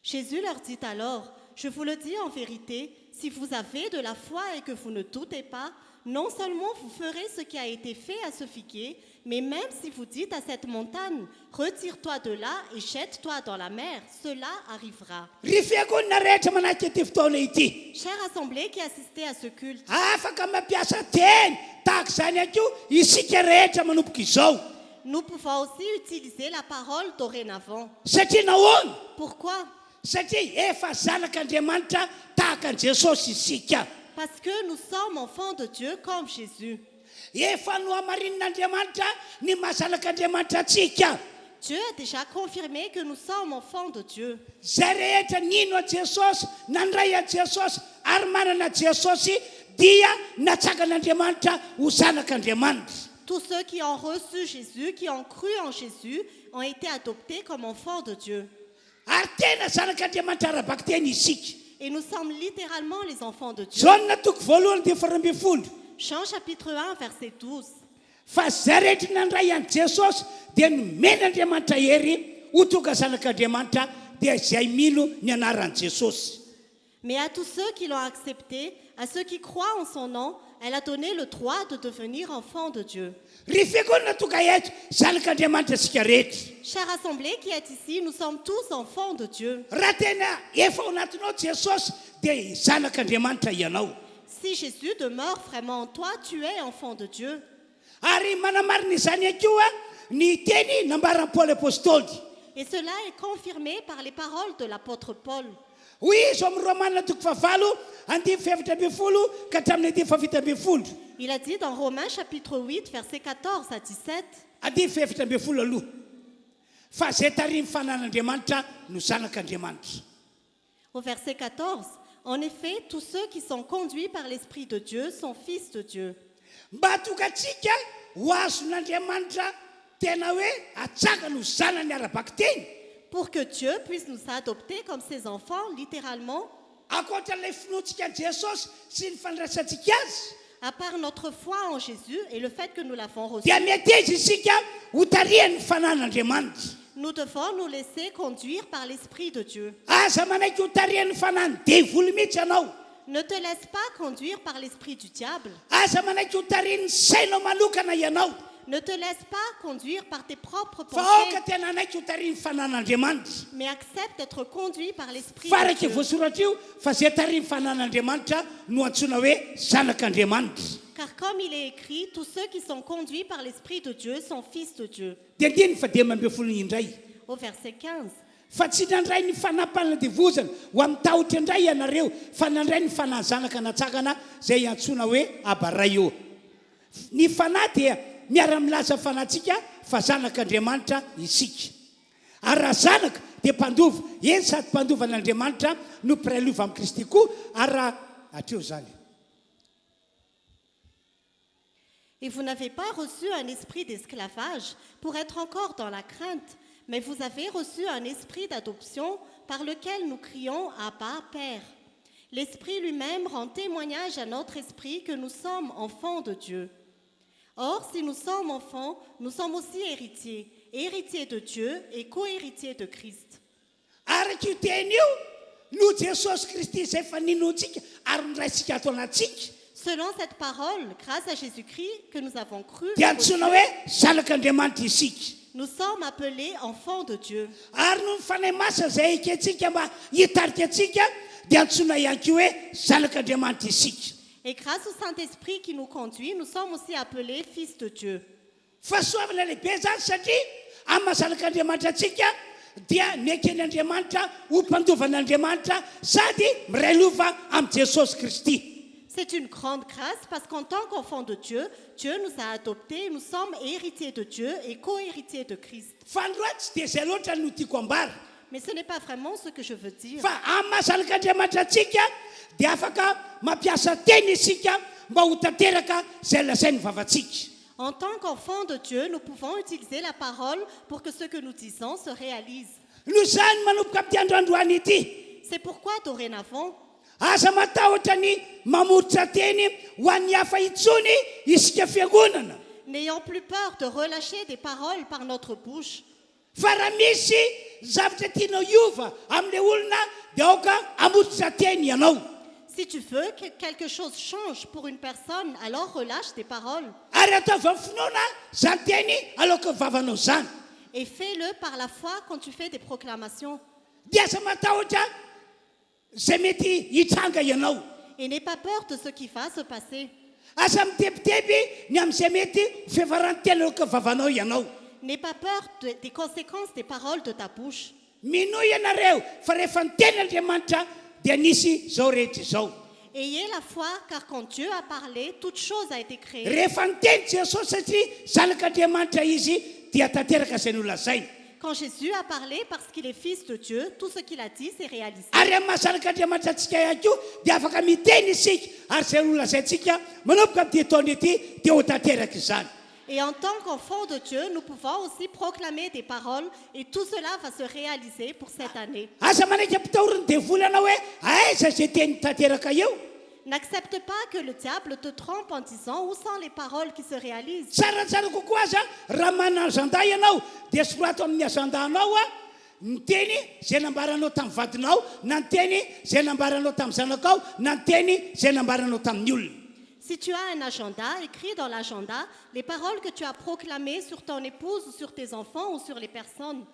Jésus leur dit alors, je vous le dis en vérité, si vous avez de la foi et que vous ne doutez pas, non seulement vous ferez ce qui a été fait à ce figuier, mais même si vous dites à cette montagne, retire-toi de là et jette-toi dans la mer, cela arrivera. Rifiako na rehetra manahaka ity fotoana ity. Chère assemblée qui assistait à ce culte, Afaka mampiasa teny tahaka izany ihany koa isika rehetra manomboka izao. nous pouvons aussi utiliser la parole dorénavant. Satria nahoana? Pourquoi? Satria efa zanak'Andriamanitra tahaka an'i Jesosy isika. Parce que nous sommes enfants de Dieu comme Jésus. Efa no hamarin'Andriamanitra ny mahazanak'Andriamanitra atsika. Dieu a déjà confirmé que nous sommes enfants de Dieu. Zay rehetra nino a Jesosy, nandray a Jesosy ary manana Jesosy dia natsakan'Andriamanitra ho zanak'Andriamanitra. Tous ceux qui ont reçu Jésus, qui ont cru en Jésus, ont été adoptés comme enfants de Dieu. Ary tena zanak'Andriamanitra arabaka teny isika. Et nous sommes littéralement les enfants de Dieu. Jaona toko voalohany dia faha 12. Jean chapitre 1, verset 12. Fa zay rehetra nandray an'i Jesosy dia nomen'Andriamanitra hery ho tonga zanak'Andriamanitra dia izay milo ny anaran'i Jesosy. Mais à tous ceux qui l'ont accepté, à ceux qui croient en son nom, elle a donné le droit de devenir enfants de Dieu. Rifekoana tonga eto zanak'Andriamanitra sika rehetra. Chère assemblée qui est ici, nous sommes tous enfants de Dieu. Raha tena efa ao anatinao Jesosy dia zanak'Andriamanitra ianao. Si Jésus demeure vraiment en toi, tu es enfant de Dieu. Ary manamarina izany ihany koa ny teny nambaran'i Paoly apôstôly. Et cela est confirmé par les paroles de l'apôtre Paul. Hoy izy amin'ny Romanina toko fahavalo andimy faefatra ambin'ny folo ka hatramin'ny andimy fafito ambin'ny folo. Il a dit dans Romains chapitre 8, versets 14 à 17, Andimy faefatra ambin'ny folo aloha. Fa zay tarimy fanan'Andriamanitra no zanak'Andriamanitra. au verset 14, en effet, tous ceux qui sont conduits par l'Esprit de Dieu sont fils de Dieu. Mba hatonga antsika ho azon'Andriamanitra tena hoe atsaka no zanany arabaka teny. Pour que Dieu puisse nous adopter comme ses enfants, littéralement, Ankoatran'ilay finoantsika Jesosy sy ny fandraisantsika azy. À part notre foi en Jésus et le fait que nous l'avons reçu, dia mety izy isika ho tarihan'ny fanan'Andriamanitra. nous devons nous laisser conduire par l'Esprit de Dieu. Aza manaiky ho tarihan'ny fanany devoly mihitsy ianao. Ne te laisse pas conduire par l'esprit du diable. Aza manaiky ho tarihan'ny sainao manokana ianao. Ne te laisse pas conduire par tes propres Fa aoka pensées, tena anaiky ho tarihan'ny fanan'Andriamanitra. mais accepte d'être conduit par l'Esprit de Faraka Dieu. voasoratra io fa zay tarihan'ny fanan'Andriamanitra no antsoina hoe zanak'Andriamanitra. Car comme il est écrit, tous ceux qui sont conduits par l'Esprit de Dieu sont fils de Dieu. Dia ndiny fa 12 indray. Au verset 15. Fa tsy nandray ny fanapalana devozana ho amin'ny tahotra indray ianareo fa nandray ny fanahy zanaka natsakana zay antsoina hoe abaray io. Ny fanahy dia miara-milaza fanahtsika fa zanak'Andriamanitra isika. Ary raha zanaka dia mpandova, eny sady mpandovan'Andriamanitra no mpiray-lova amin'ny Kristy koa ary raha hatreo zany. Et vous n'avez pas reçu un esprit d'esclavage pour être encore dans la crainte, mais vous avez reçu un esprit d'adoption par lequel nous crions « Abba, Père ». L'Esprit lui-même rend témoignage à notre esprit que nous sommes enfants de Dieu. Or, si nous sommes enfants, nous sommes aussi héritiers, héritiers de Dieu et co-héritiers de Christ. Araka io teny io no Jesosy Kristy izay efa ninoantsika ary niraisika ato anatsika. Selon cette parole, grâce à Jésus-Christ que nous avons cru, Dia antsoina hoe zanak'Andriamanitra isika. nous sommes appelés enfants de Dieu. Ary no mifanahy masina zay ikentsika mba hitarika atsika dia antsoina ihany koa hoe zanak'Andriamanitra isika. Et grâce au Saint-Esprit qui nous conduit, nous sommes aussi appelés fils de Dieu. Fa soavana lehibe zany satria amin'ny mahazanak'Andriamanitra atsika dia nieken'Andriamanitra ho mpandovan'Andriamanitra sady miray lova amin'ny Jesosy Kristy. C'est une grande grâce parce qu'en tant qu'enfants de Dieu, Dieu nous a adoptés, nous sommes héritiers de Dieu et co-héritiers de Christ. Fa androany tsy dia zay loatra no tiako ambara. Mais ce n'est pas vraiment ce que je veux dire. Fa amin'ny mahazanak'Andriamanitra atsika dia afaka mampiasa teny isika mba ho tanteraka zay lazainy vavantsika. En tant qu'enfants de Dieu, nous pouvons utiliser la parole pour que ce que nous disons se réalise. Noho zany manomboka amin'ity androandroany ity. C'est pourquoi dorénavant, Aza matahotra ny mamoritra teny ho an'ny hafa intsony isika fiangonana. n'ayons plus peur de relâcher des paroles par notre bouche. Fa raha misy zavatra tianao hiova amin'ilay olona dia aoka amoritra teny ianao. Si tu veux que quelque chose change pour une personne, alors relâche des paroles. Ary ataovy amin'ny finoana zany teny aloka vavanao zany. Et fais-le par la foi quand tu fais des proclamations. Dia aza matahotra zay mety hitranga ianao. Et n'aie pas peur de ce qui va se passer. Asa mitebiteby ny amin'izay mety fiavarany tena aloka vavanao ianao. N'aie pas peur des conséquences des paroles de ta bouche. Minoa ianareo fa rehefa niteny Andriamanitra dia nisy zao rehetra zao. Ayez la foi, car quand Dieu a parlé, toute chose a été créée. Rehefa niteny Jesosy satria zanak'Andriamanitra izy dia tanteraka zay nolazainy. Quand Jésus a parlé, parce qu'il est fils de Dieu, tout ce qu'il a dit s'est réalisé. Ary amin'ny mahazanak'Andriamanitra antsika ihany koa dia afaka miteny isika ary zay nolazaintsika manomboka amin'ity taona ity dia ho tanteraka izany. Et en tant qu'enfants de Dieu, nous pouvons aussi proclamer des paroles et tout cela va se réaliser pour cette année. Asa manaiky ampitahoriny devoly anao hoe aiza zay teny tanteraka eo. N'accepte pas que le diable te trompe en disant où sont les paroles qui se réalisent. Tsaratsara kokoa aza raha manana agenda ianao dia soloato amin'ny agendanao a ny teny zay nambaranao tamin'ny vadinao na ny teny zay nambaranao tamin'ny zanakao na ny teny zay nambaranao tamin'ny olona. Si tu as un agenda, écris dans l'agenda les paroles que tu as proclamées sur ton épouse ou sur tes enfants ou sur les personnes.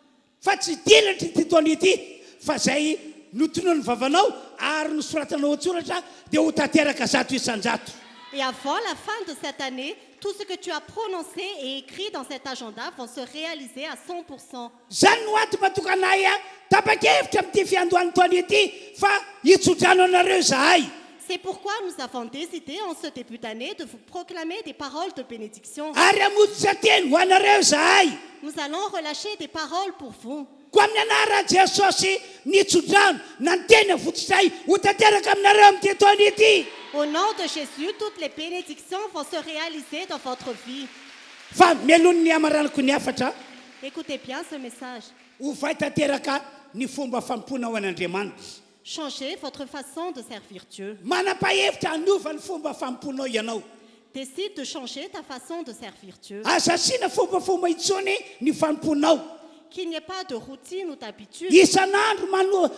Fa tsy dilatra ity taona ity fa zay notonoa ny vavanao ary nosoratanao an-tsoratra dia ho tanteraka zato isan-jato. Et avant la fin de cette année, tout ce que tu as prononcé et écrit dans cet agenda vont se réaliser à 100%. Zany no ato matokanay a tapa-kevitra amin'ity fiandohan'ny taona ity fa hitsodrano anareo zahay. C'est pourquoi nous avons décidé en ce début d'année de vous proclamer des paroles de bénédiction. Ary hamotsitra teny ho anareo zahay. Nous allons relâcher des paroles pour vous. Ko amin'ny anaran'i Jesosy nitsodrano na ny teny avotsitray ho tanteraka aminareo amin'ity taona ity. Au nom de Jésus, toutes les bénédictions vont se réaliser dans votre vie. Fa melony ny amaranako ny afatra Écoutez bien ce message. ho fahitanteraka ny fomba fampona ho an'Andriamanitra. Changez votre façon de servir Dieu. Manapa-hevitra hanova ny fomba famponao ianao. décide de changer ta façon de servir Dieu. azasiana fombafomba itsony ny fanomponao Qu'il n'y ait pas de routine ou d'habitude, isan'andro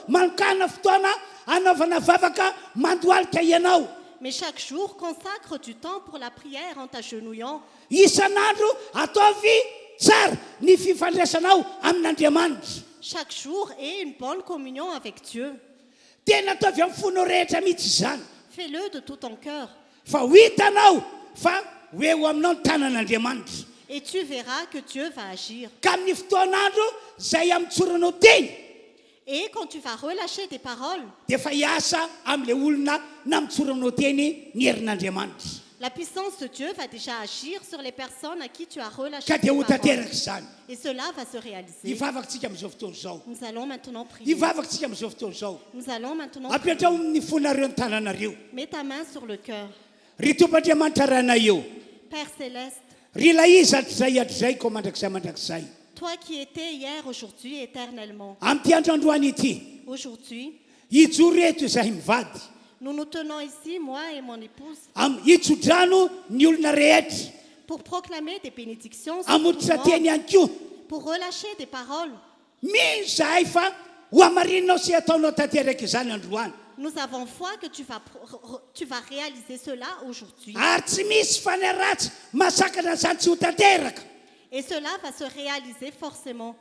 manokana fotoana anaovana vavaka mandoalika ianao mais chaque jour, consacre du temps pour la prière en t'agenouillant. isan'andro ataovy tsara ny fifandraisanao amin'Andriamanitra Chaque jour, aie une bonne communion avec Dieu. tena ataovy amin'ny fonao rehetra mihitsy izany Fais-le de tout ton cœur. fa ho hitanao fa hoe ho aminao ny tanan'Andriamanitra Et tu verras que Dieu va agir. ka amin'ny fotoan'andro zay amitsoranao teny Et quand tu vas relâcher des paroles, dia efa hiasa amin'ilay olona na mitsoranao teny ny herin'Andriamanitra la puissance de Dieu va déjà agir sur les personnes à qui tu as relâché ka tes dia ho paroles. tanteraka izany Et cela va se réaliser. hivavakantsika amin'izao fotoana izao Nous allons maintenant prier. hivavakantsika amin'izao fotoana izao Nous allons maintenant prier. apetrao ny fonareo ny tananareo Mets ta main sur le cœur. ry tompoandriamanitra rana io Père céleste, ry ilay izy hatrizay hatrizay ko mandrakizay toi qui étais hier, aujourd'hui et éternellement, amin'ity androandroany ity aujourd'hui, hijo reto izahay mivady nous nous tenons ici, moi et mon épouse, hitsodrano ny olona rehetra pour proclamer des bénédictions sur tout amotitra le monde, teny ihany koa pour relâcher des paroles. misy zahay fa ho amarinanao sy ataonao tanteraka izany androany Nous avons foi que tu vas réaliser cela aujourd'hui. ary tsy misy fanaratsy masakana izany tsy ho tanteraka Et cela va se réaliser forcément.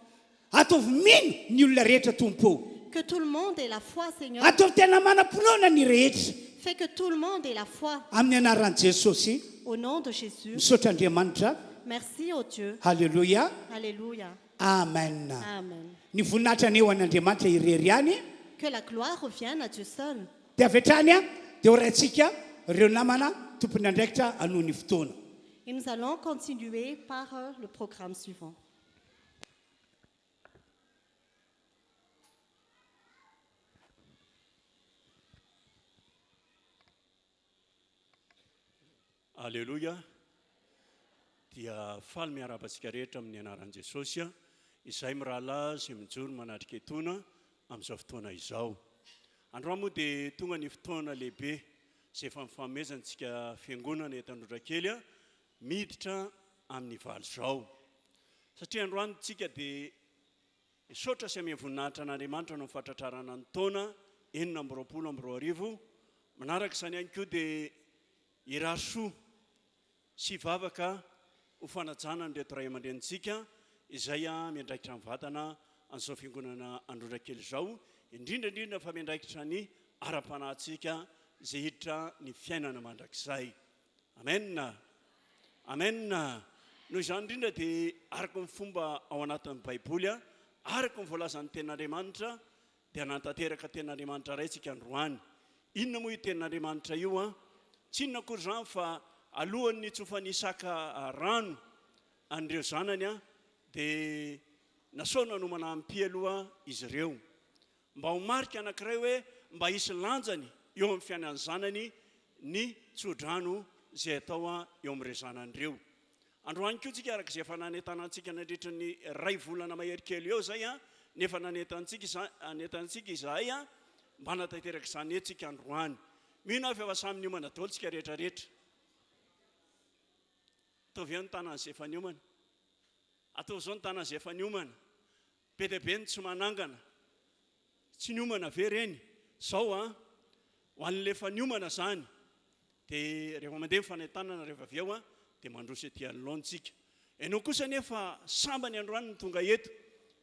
ataovy mino ny olona rehetra tompo Que tout le monde ait la foi, Seigneur. ataovy tena manam-pinoana ny rehetra Fais que tout le monde ait la foi. amin'ny anaran'i Jesosy Au nom de Jésus. misaotra Andriamanitra Merci au Dieu. halleluia Alléluia. amen Amen. ny voninahitra ny eo an'Andriamanitra irery any Que la gloire revienne à Dieu seul. dia avy hatrany a dia ho raintsika ireo namana tompony andraikitra anoho ny fotoana Et nous allons continuer par le programme suivant. Alléluia. Dia faly miarabantsika rehetra amin'ny anaran'i Jesosy izay mirahalahy sy mijoro manatrika etona amin'izao fotoana izao. Androany moa dia tonga ny fotoana lehibe izay efa mifanomezantsika fiangonana eto Androdrakely miditra amin'ny valo izao. Satria androany tsika dia misaotra sy amin'ny voninahitra an'Andriamanitra no fahatratrarana ny taona 2024 manaraka izany ihany koa dia irasoa sy vavaka ho fanajana ny reto ray aman-drenitsika izay miandraikitra ny vatana an'izao fiangonana Androdrakely izao indrindra fa miandraikitra ny ara-panahintsika izay hiditra ny fiainana mandrakizay. Amen. Amen. Noho izany indrindra dia araka ny fomba ao anatin'ny Baiboly araka ny voalazan'ny ten'Andriamanitra dia nantanteraka ten'Andriamanitra ray tsika androany. Inona moa io ten'Andriamanitra io tsy inona akory izany fa alohan'ny tsofany Isaka rano an'ireo zanany dia nasaona no manampy aloha izy ireo mba ho marika anankiray hoe mba hisy lanjany eo amin'ny fiainan'ny zanany ny tsodrano izay atao eo amin'ireo zanan'ireo. Androany koa tsika araka izay efa nanetanantsika nandritra ny ray volana maherikely eo zay nefa nanetantsika izahay mba natanteraka izany etsika androany. Mino avy efa samy niomana daholo tsika rehetrarehetra. Ataovy eo ny tanan'izay efa niomana. Ataovy izao ny tanan'izay efa niomana. Be dia be ny tsy manangana. Tsy niomana ve reny? Izao ho an'ilay efa niomana izany. Dia rehefa mandeha mifanentanana rehefa avy eo dia mandroso etỳ anoloantsika. Ianao kosa nefa sambany androany ny tonga eto.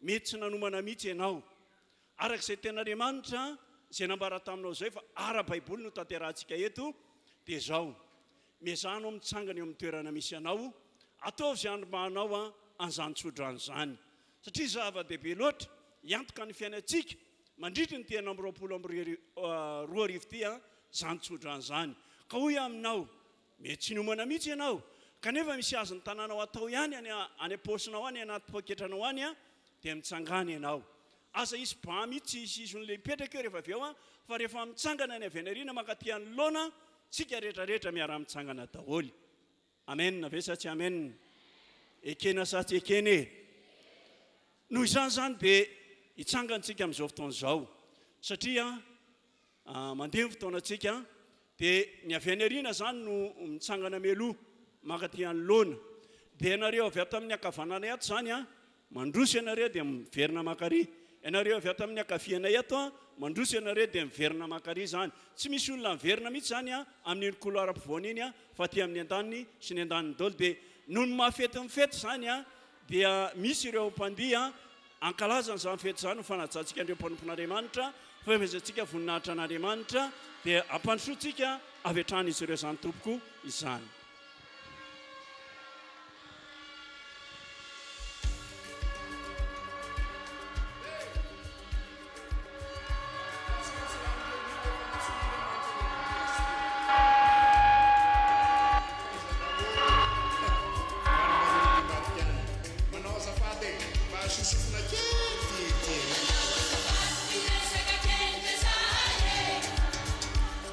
Mety tsy nanomana mihitsy ianao. Arak'izay ten'Andriamanitra izay nambara taminao izay fa ara-Baiboly no tanterahantsika eto dia izao. Miazanao mitsangana eo amin'ny toerana misy ianao. Ataovy izay andromanao an'izany tsodrano izany. Satria zava-dehibe loatra hiantoka ny fiainantsika mandritra ny 2024 ity izany tsodrano izany. Ka hoy aminao mety tsy nomana mihitsy ianao kanefa misy azony tanànao atao ihany any am-paosinao any anaty poketranao any dia mitsangana ianao. Aza isy ba mihitsy isizon'ilay mipetraka eo rehefa avy eo fa rehefa mitsangana ny avy anarina mankaty anoloana tsika rehetrarehetra miara-mitsangana daholo. Amen ve sa tsy amen? Ekena sa tsy ekeny? Noho izany zany dia hitsangantsika amin'izao fotoana izao satria mandeha ny fotoanantsika dia ny avy any ariana zany no mitsangana meloha makaty an'loana dia ianareo avy ato amin'ny akavanana ato zany a mandroso ianareo dia miverina makary ianareo avy ato amin'ny akafiana eto a mandroso ianareo dia miverina makary zany tsy misy olona miverina mihitsy zany a amin'iny couloir ampovoany iny a fa ty amin'ny andaniny sy ny andaniny dolo dia noho ny mahafety mifety zany a dia misy ireo mpandiha ankalazany zany fety zany fanajantsika andreo mpanompon'Andriamanitra fahavezantsika voninahitra an'Andriamanitra dia ampandrosotsika avy hatrany izy ireo zany tompoko izany.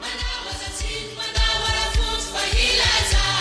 Manawasa chin, manawara food, fahila za.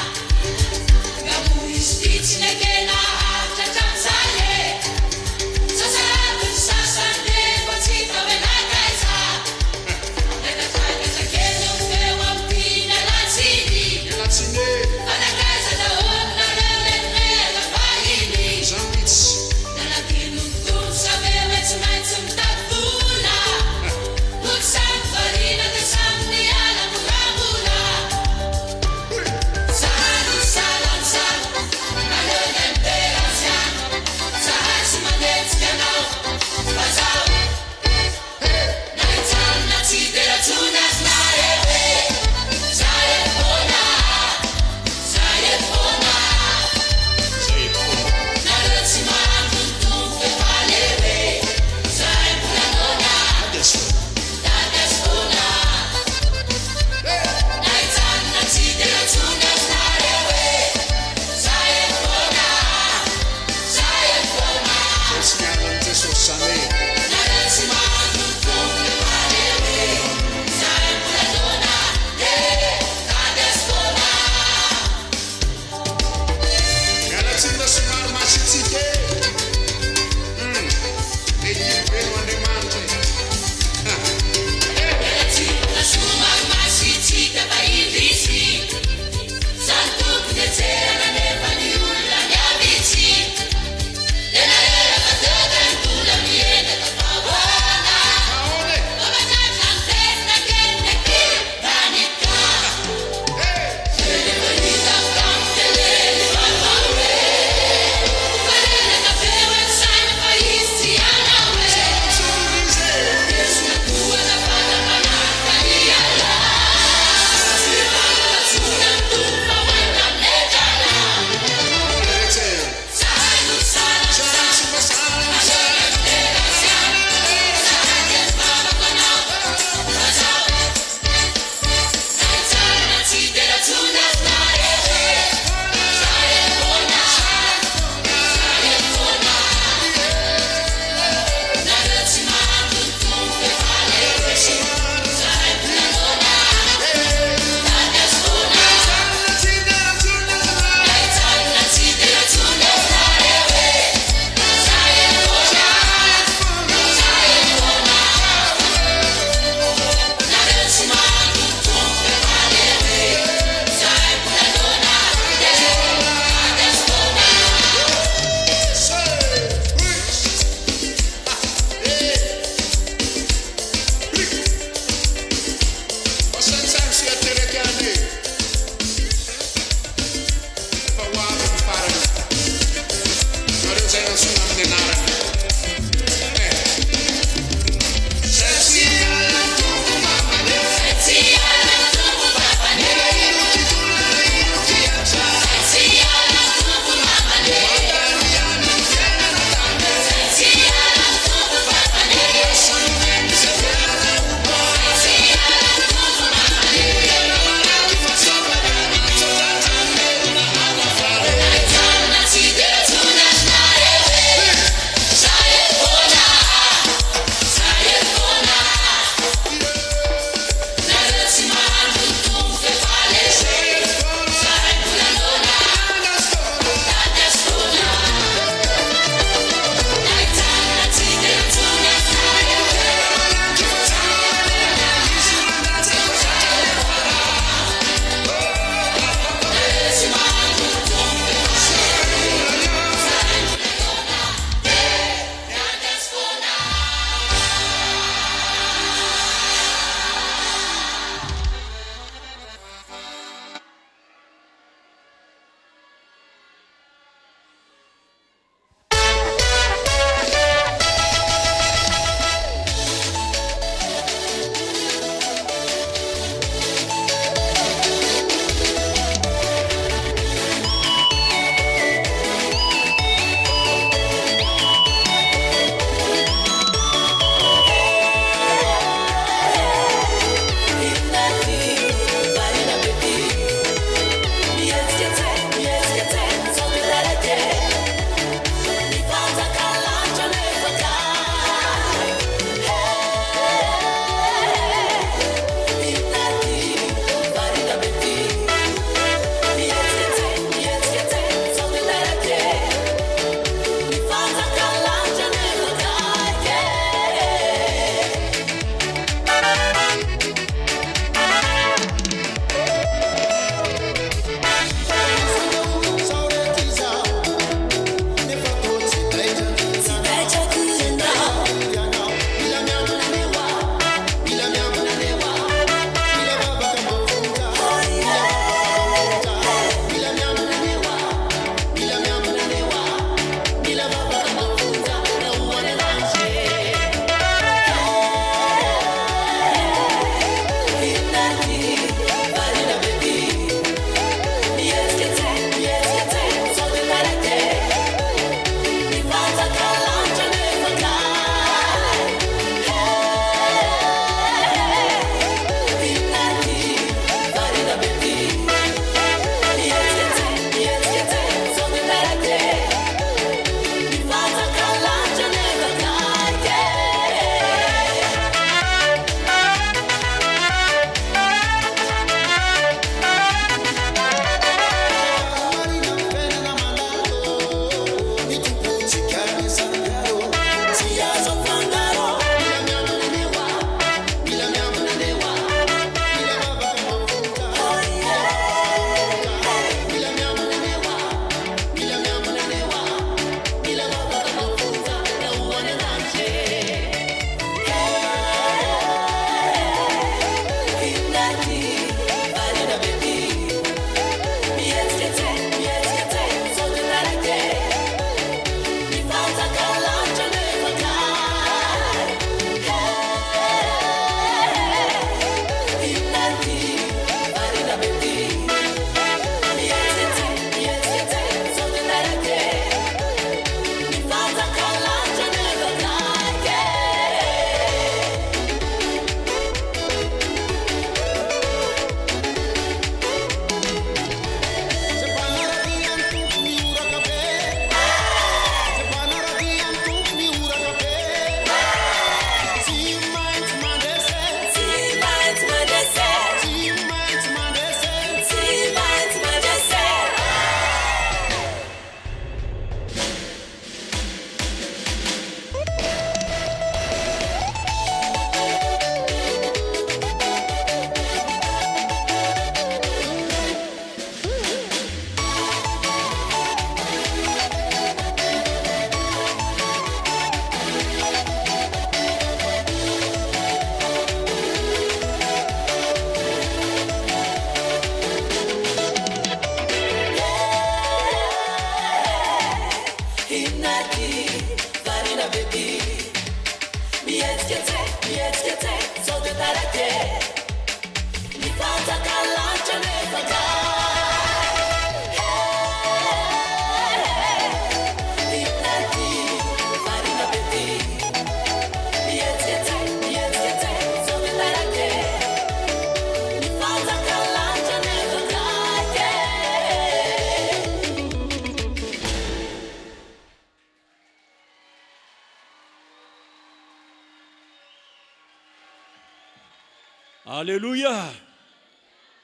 Alléluia.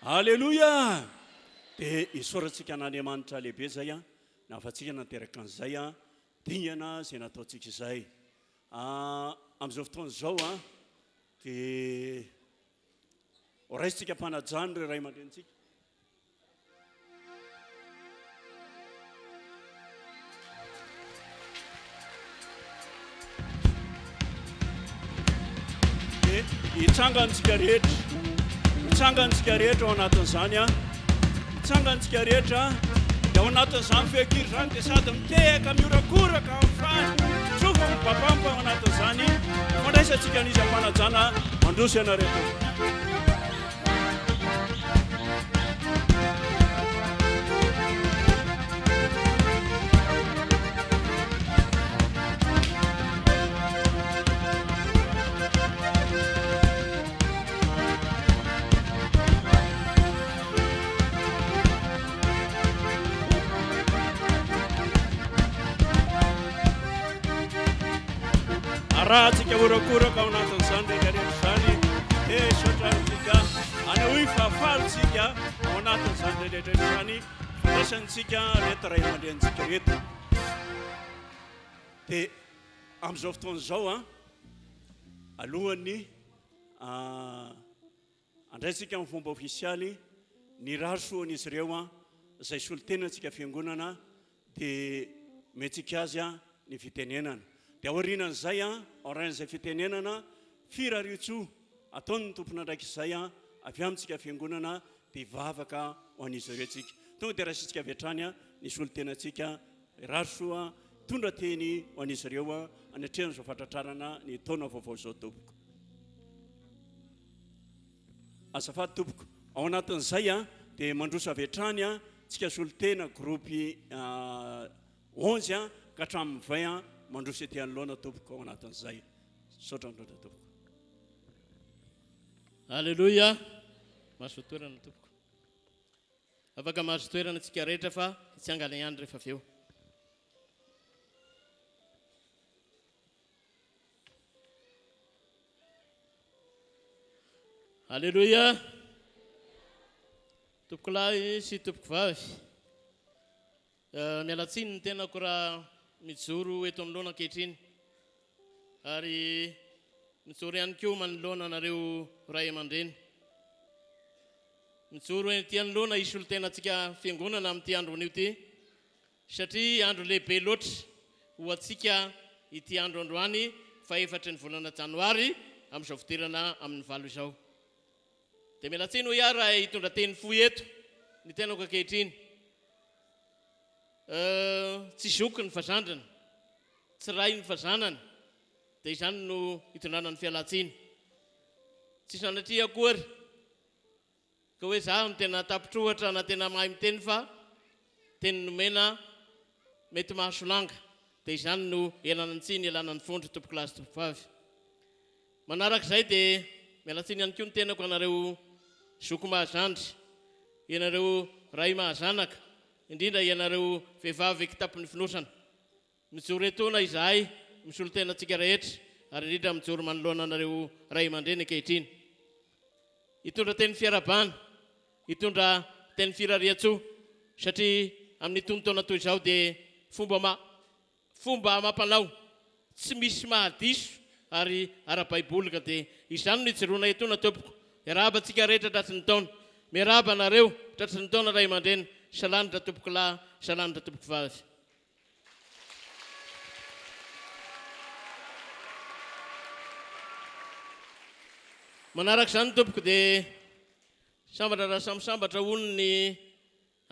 Alléluia. Dia isoratsika an'Andriamanitra lehibe zay a, nahafatsika nateraka an'izay a, dingana izay nataontsika izay. Amin'izao fotoana izao a, dia horaisitsika mpanajany ireo ray aman-drenitsika. Dia hitsangantsika rehetra, hitsangantsika rehetra ao anatin'izany a, hitsangantsika rehetra dia ao anatin'izany fehikiry izany dia sady mitehaka miorakoraka amin'izany, tsofa mibabamba ao anatin'izany, fandraisantsika an'izy ampanajana mandroso ianareo. Rahatsika orakoraka ao anatin'izany rehetrarehetra izany dia sotratsika any hoe fahafarotsika ao anatin'izany rehetrarehetra izany fandraisantsika rehetra ray aman-drenitsika reto. Dia amin'izao fotoana izao a, alohany andraisika amin'ny fomba ofisialy ny rahasoan'izy ireo a izay solotenantsika fiangonana dia mentsika azy a ny fitenenana. Dia aorianan'izay a, aorian'izay fitenenana firaritso ataon'ny tompon'andraika izay a avy amintsika fiangonana dia hivavaka ho an'izy ireo tsika. Tonga dia rahasintsika avy hatrany a ny solotenantsika rahasoa tondra teny ho an'izy ireo a anatrehan'izao fatratrarana ny taona vaovao izao tompoko. azafady tompoko ao anatin'izay a dia mandroso avy hatrany a tsika solotena gropy 11 a ka hatramin'ny 20 a mandroso etỳ anoloana tompoko ao anatin'izay saotra ndrondra tompoko Alléluia. Mahazo toerana tompoko. Afaka mahazo toerana tsika rehetra fa tsy angala ihany rehefa avy eo. Alléluia. Tompoko lahy sy tompoko vavy. Mialatsiny ny tenako raha mijoro eto anoloana ankehitriny. Ary mijoro ihany koa manoloana anareo ray aman-dreny. Mijoro ety anoloana isolo tenantsika fiangonana amin'ity andron'io ity. Satria andro lehibe loatra ho antsika ity andro androany fa 4 ny volana janoary amin'izao fidirana amin'ny 9 izao. Dia mialatsiny ho iara hitondra teny fohy eto ny tenako ankehitriny. Tsy zoky ny fazandrana, tsy ray ny fazanana. Dia izany no hitondrana ny fialatsiny. Tsy sanatria akory ka hoe zaho no tena tapitrohatra na tena mahay miteny fa teny nomena mety mahasolanga. Dia izany no ialana ny tsiny, ialana ny fondro tompoko lahy sy tompoko vavy. Manaraka izay dia mialatsiny ihany koa ny tenako anareo zoko mahazandry, ianareo ray mahazanaka, indrindra ianareo vehivavy kitapon'ny finosana. Mijoro etona izahay misolo tena antsika rehetra ary indrindra mijoro manoloana anareo ray aman-dreny ankehitriny. Hitondra teny fiarabana, hitondra teny firarian-tsoa satria amin'ny tontaona toy izao dia fomba mampanao tsy misy mahadiso ary ara-baibolika dia izany no hijoroana etona tompoko. Miaraba antsika rehetra tratry ny taona, miaraba anareo tratry ny taona ray aman-dreny. Salanitra tompoko lahy, salanitra tompoko vavy. Manaraka izany tompoko dia sambatra raha samy sambatra hono ny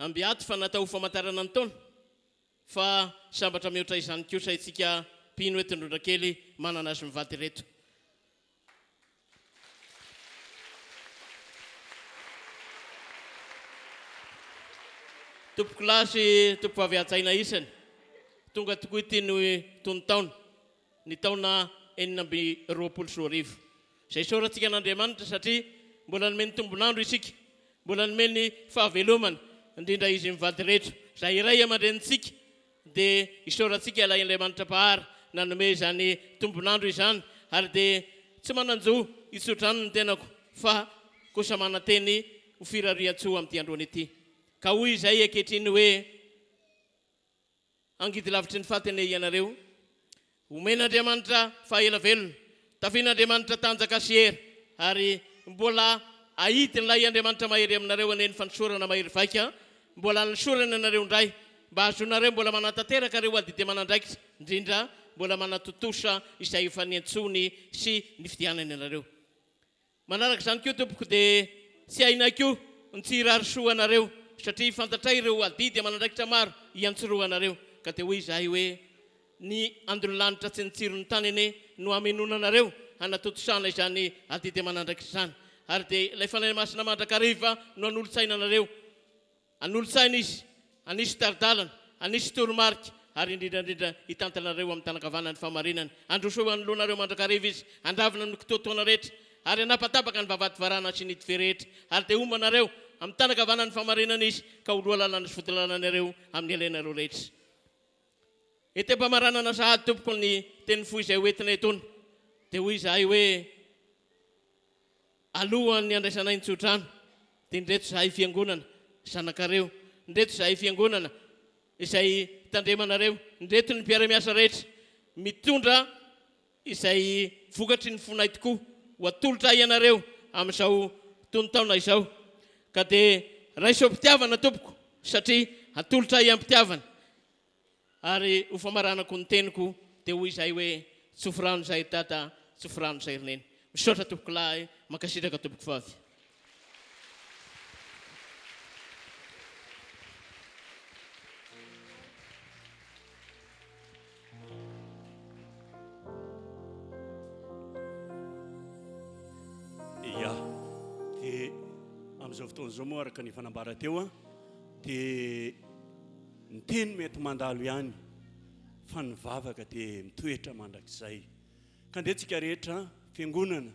ambiaty fa natao famantarana ny taona fa sambatra mihoatra izany kosa itsika mpino eto indrondra kely manana azy mivady reto. Tompoko lahy sy tompoko vavy atsaina isany tonga tokoa ity ny tontaona ny taona 2020. Izay sorantsika an'Andriamanitra satria mbola nomeny tombonandro isika, mbola nomeny fahavelomana indrindra izy mivady rehetra. Izay iray aman-drenitsika dia isorantsika Andriamanitra pahara nanome izany tombonandro izany ary dia tsy mananjo itsotrano ny tenako fa kosa mananteny ho firarian-tsoa amin'ity androany ity. Ka hoy izay ankehitriny hoe angidy lavitry ny fatene ianareo, omen'Andriamanitra fahaela velona, tafian'Andriamanitra tanjaka sy hery ary mbola ahity nylay Andriamanitra mahery aminareo aneny fanosorana mahery vaika, mbola nisorana anareo indray mba azonareo mbola manantanteraka reo adidy manandraikitra, indrindra mbola manatotosa izay efa niantsony sy nifidianany anareo. Manaraka izany koa tompoko dia tsy haina koa ny tsirarisoa anareo satria fantatray ireo adidy manandraikitra maro iantsoroa anareo. Ka dia hoy izahay hoe ny andro ny lanitra tsy nitsiro ny tany ene no amenona anareo hanatotosana izany adidy manandraikitra izany. Ary dia ilay fanahy masina mandrakariva no anolo-tsaina anareo, anolo-tsaina izy, anisy taridalana, anisy toromarika ary indrindrandrindra hitantanareo amin'ny tanakavanany famarinany. Androsoa anoloanareo mandrakariva izy, andravina ny kitotoana rehetra ary anapatapaka ny vavady varana sy nidive rehetra ary dia omanareo amin'ny tanakavanany famarinana izy ka oloalalana sy fotolananareo amin'ny alainareo rehetra. Etem-pamaranana sahady tompoko ny teny fohy izay hoentina etona dia hoy izahay hoe alohan'ny andraisanay ny tsotrano dia ndreto izahay fiangonana zanakareo, ndreto izahay fiangonana izay tandremanareo, ndreto ny mpiara-miasa rehetra mitondra izay vokatry ny fonay tokoa ho atolotra ianareo amin'izao tontaona izao. Ka dia raiso mpitiavana tompoko satria atolotra iampitiavana ary ho famaranako ny teniko dia hoy izahay hoe tsofirano izay tata, tsofirano izay roneny. Misaotra tompoko lahy, makasitraka tompoko vavy. Ia, dia amin'izao fotoana moa araka ny fanambara teo a dia ny teny mety mandalo ihany fa ny vavaka dia mitoetra mandrakizay ka ndehantsika rehetra fiangonana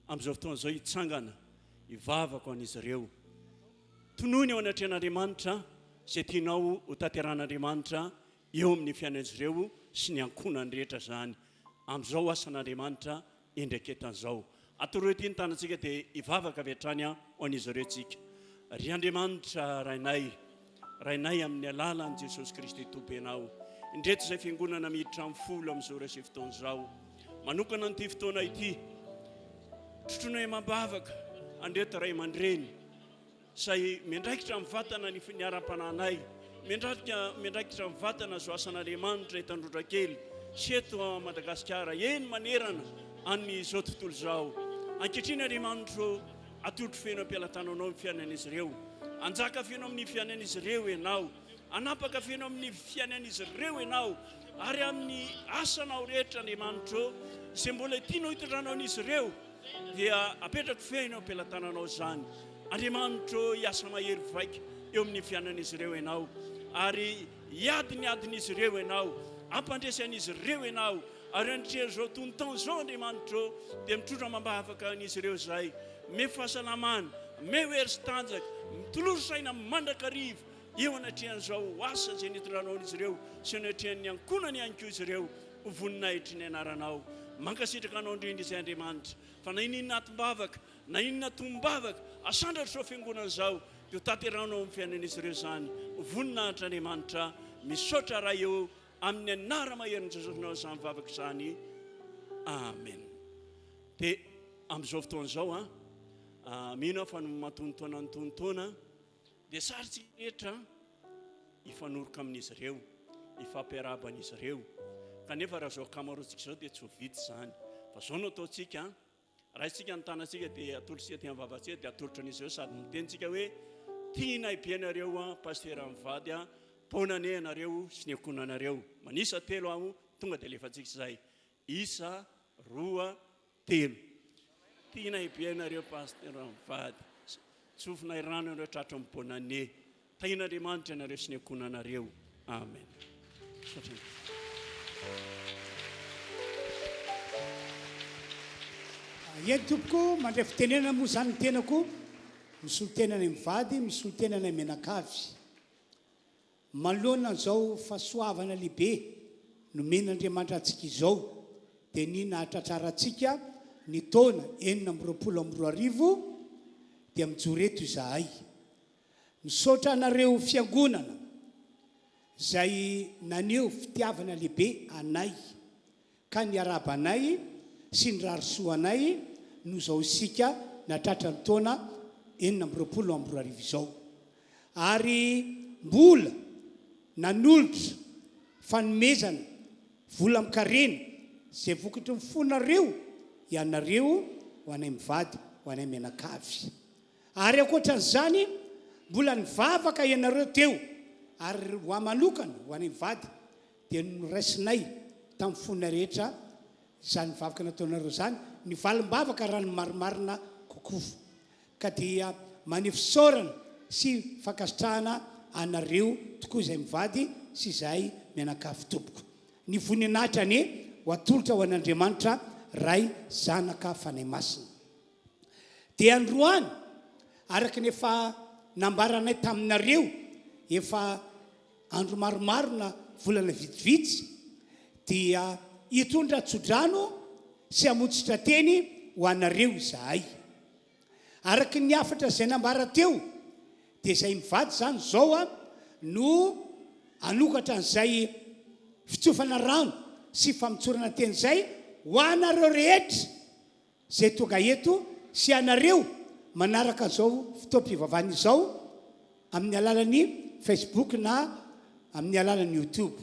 amin'izao fotoana izao hitsangana hivavaka ho an'izy ireo tonoiny ao anatrehan'Andriamanitra izay tianao ho tanteran'Andriamanitra eo amin'ny fiainan'izy ireo sy ny ankonany rehetra zany amin'izao asan'Andriamanitra endreketan'izao atoreo ty ny tanantsika dia hivavaka avy hatrany ho an'izy ireo tsika ry Andriamanitra rainay amin'ny alalan'i Jesosy Kristy tompenao indreto izay fiangonana miditra amin'ny folo amin'izao resy fotoana izao manokana n'ity fotoana ity trotronay mambavaka andreto ray aman-dreny say miandraikitra amin'ny vatana ny niaram-pananay miandraikitra amin'ny vatana zo asan'Andriamanitra hitandrondra kely sy eto Madagasikara eny manerana amin'izao tontolo izao ankehitriny Andriamanitra atotro feno am-pialatananao amin'ny fiainan'izy ireo anjaka feno amin'ny fiainan'izy ireo ianao anapaka feno amin'ny fiainan'izy ireo ianao ary amin'ny asanao rehetra Andriamanitra izay mbola tianao hitondranao an'izy ireo dia apetraka feno am-pialatananao zany Andriamanitra hiasa mahery vaika eo amin'ny fiainan'izy ireo ianao ary hiadin'izy ireo ianao ampandresy an'izy ireo ianao ary anatreha zao tontolo zao Andriamanitra dia mitrotro mambavaka an'izy ireo zay me fahasalamana me hery sy tanjaka mitolozo saina mandrakarivo eo anatrehan'izao asa izay nitondranao an'izy ireo sy anatrehan'ny ankonany ihany koa izy ireo ho voninahitry ny anaranao mankasitraka anao indrindra izay Andriamanitra fa na inona atom-bavaka na inona tombavaka asandratro zao fiangonana izao dia ho tanteranao amin'ny fiainan'izy ireo zany ho voninahitra Andriamanitra misaotra raha eo amin'ny anara maherin'i Jesosynao izany vavaka izany amen dia amin'izao fotoana izao mino fa matontoana ny tontoana dia sarotsika rehetra hifanoroka amin'izy ireo hifampiarahaba an'izy ireo kanefa raha zao akamaroantsika izao dia tsy ho vitsy zany fa zao no ataontsika raha isika ny tanantsika dia atolotsika ty amin'ny vavantsika dia atolotra an'izy ireo sady mitentsika hoe tiana hibianareo pastera mivady paonane anareo sy ny ankonanareo manisa telo ao tonga dia lefantsika izay isa roa telo tiana hibianareo pastera mivady tsofina irano anareo tratra amin'ny paonane tain'Andriamanitra anareo sy ny ankonanareo amen eny tompoko mandray fitenenana moa zany ny tenako misolo tenana mivady misolo tenana menakavy manoloana zao fahasoavana lehibe nomen'Andriamanitra antsika izao dia ny nahatratrara antsika ny taona 420 dia mijoro eto izahay misaotra anareo fiangonana izay naneo fitiavana lehibe anay ka niarabanay sy ny rarosoanay no zao isika natratra ny taona 420 izao ary mbola nanolotra fanomezana vola mikarena izay vokatry ny fonareo ianareo ho anay mivady ho anay menakavy ary akoatran'izany mbola nivavaka ianareo teo ary ho amanokana ho anay mivady dia noraisinay tamin'ny fona rehetra izany vavaka nataonareo zany ny valim-bavaka raha ny marimarina kokoa ka dia manefisaorana sy fankasitrahana anareo tokoa izay mivady sy izay menakavy tompoko ny voninahitra ny ho atolotra ho an'Andriamanitra ray zanaka fanay masina dia androany araka ny efa nambaranay taminareo efa andro maromarona volana vitsivitsy dia hitondra tsodrano sy hamotsitra teny ho anareo izahay araka ny afatra izay nambara teo dia izay mivady zany zao no anokatra n'izay fitsofana rano sy famitsorana teny izay ho anareo rehetra izay tonga eto sy anareo manaraka zao fitoam-pivavahana izao amin'ny alalan'ny Facebook na amin'ny alalan'ny YouTube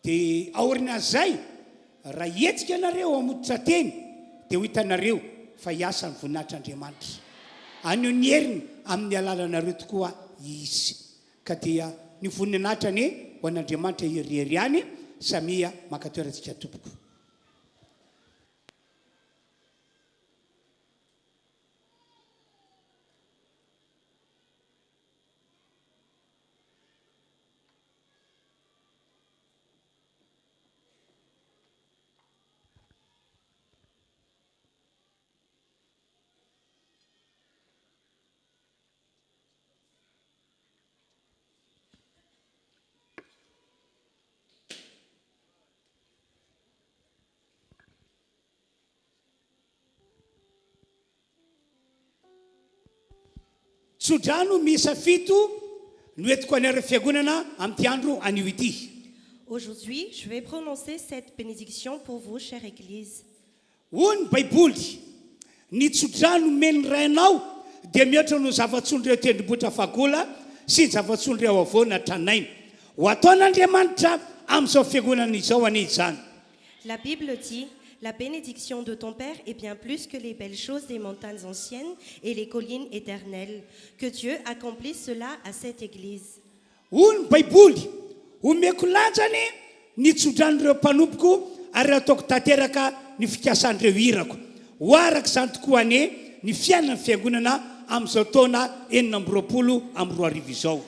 dia aorinan'izay raha hetsika anareo hamototra teny dia ho hitanareo fa hiasa ny voninahitr'Andriamanitra anio ny heriny amin'ny alalanareo tokoa izy ka dia ny voninahitra ny ho an'Andriamanitra herihery ihany samia mankatoerantsika tompoko tsodrano misa fito noetiko any ara-fiagonana amin'ity andro anio ity. Aujourd'hui, je vais prononcer cette bénédiction pour vous, chère Église. Hoy ny baiboly ny tsodrano meny rainao dia mihoatra no zava-tsondro eo tendrombohitra fagola sy zava-tsondro eo avoana tranaina ho ataon'Andriamanitra amin'izao fiagonana izao anie izany. La Bible dit, la bénédiction de ton Père est bien plus que les belles choses des montagnes anciennes et les collines éternelles. Que Dieu accomplisse cela à cette Église. Hoy ny baiboly omeko lanjany ny tsodrano'ireo mpanompoko ary ataoko tanteraka ny fikasandreo irako ho araka izany tokoa anie ny fiainana fiangonana amin'izao taona 2024 izao.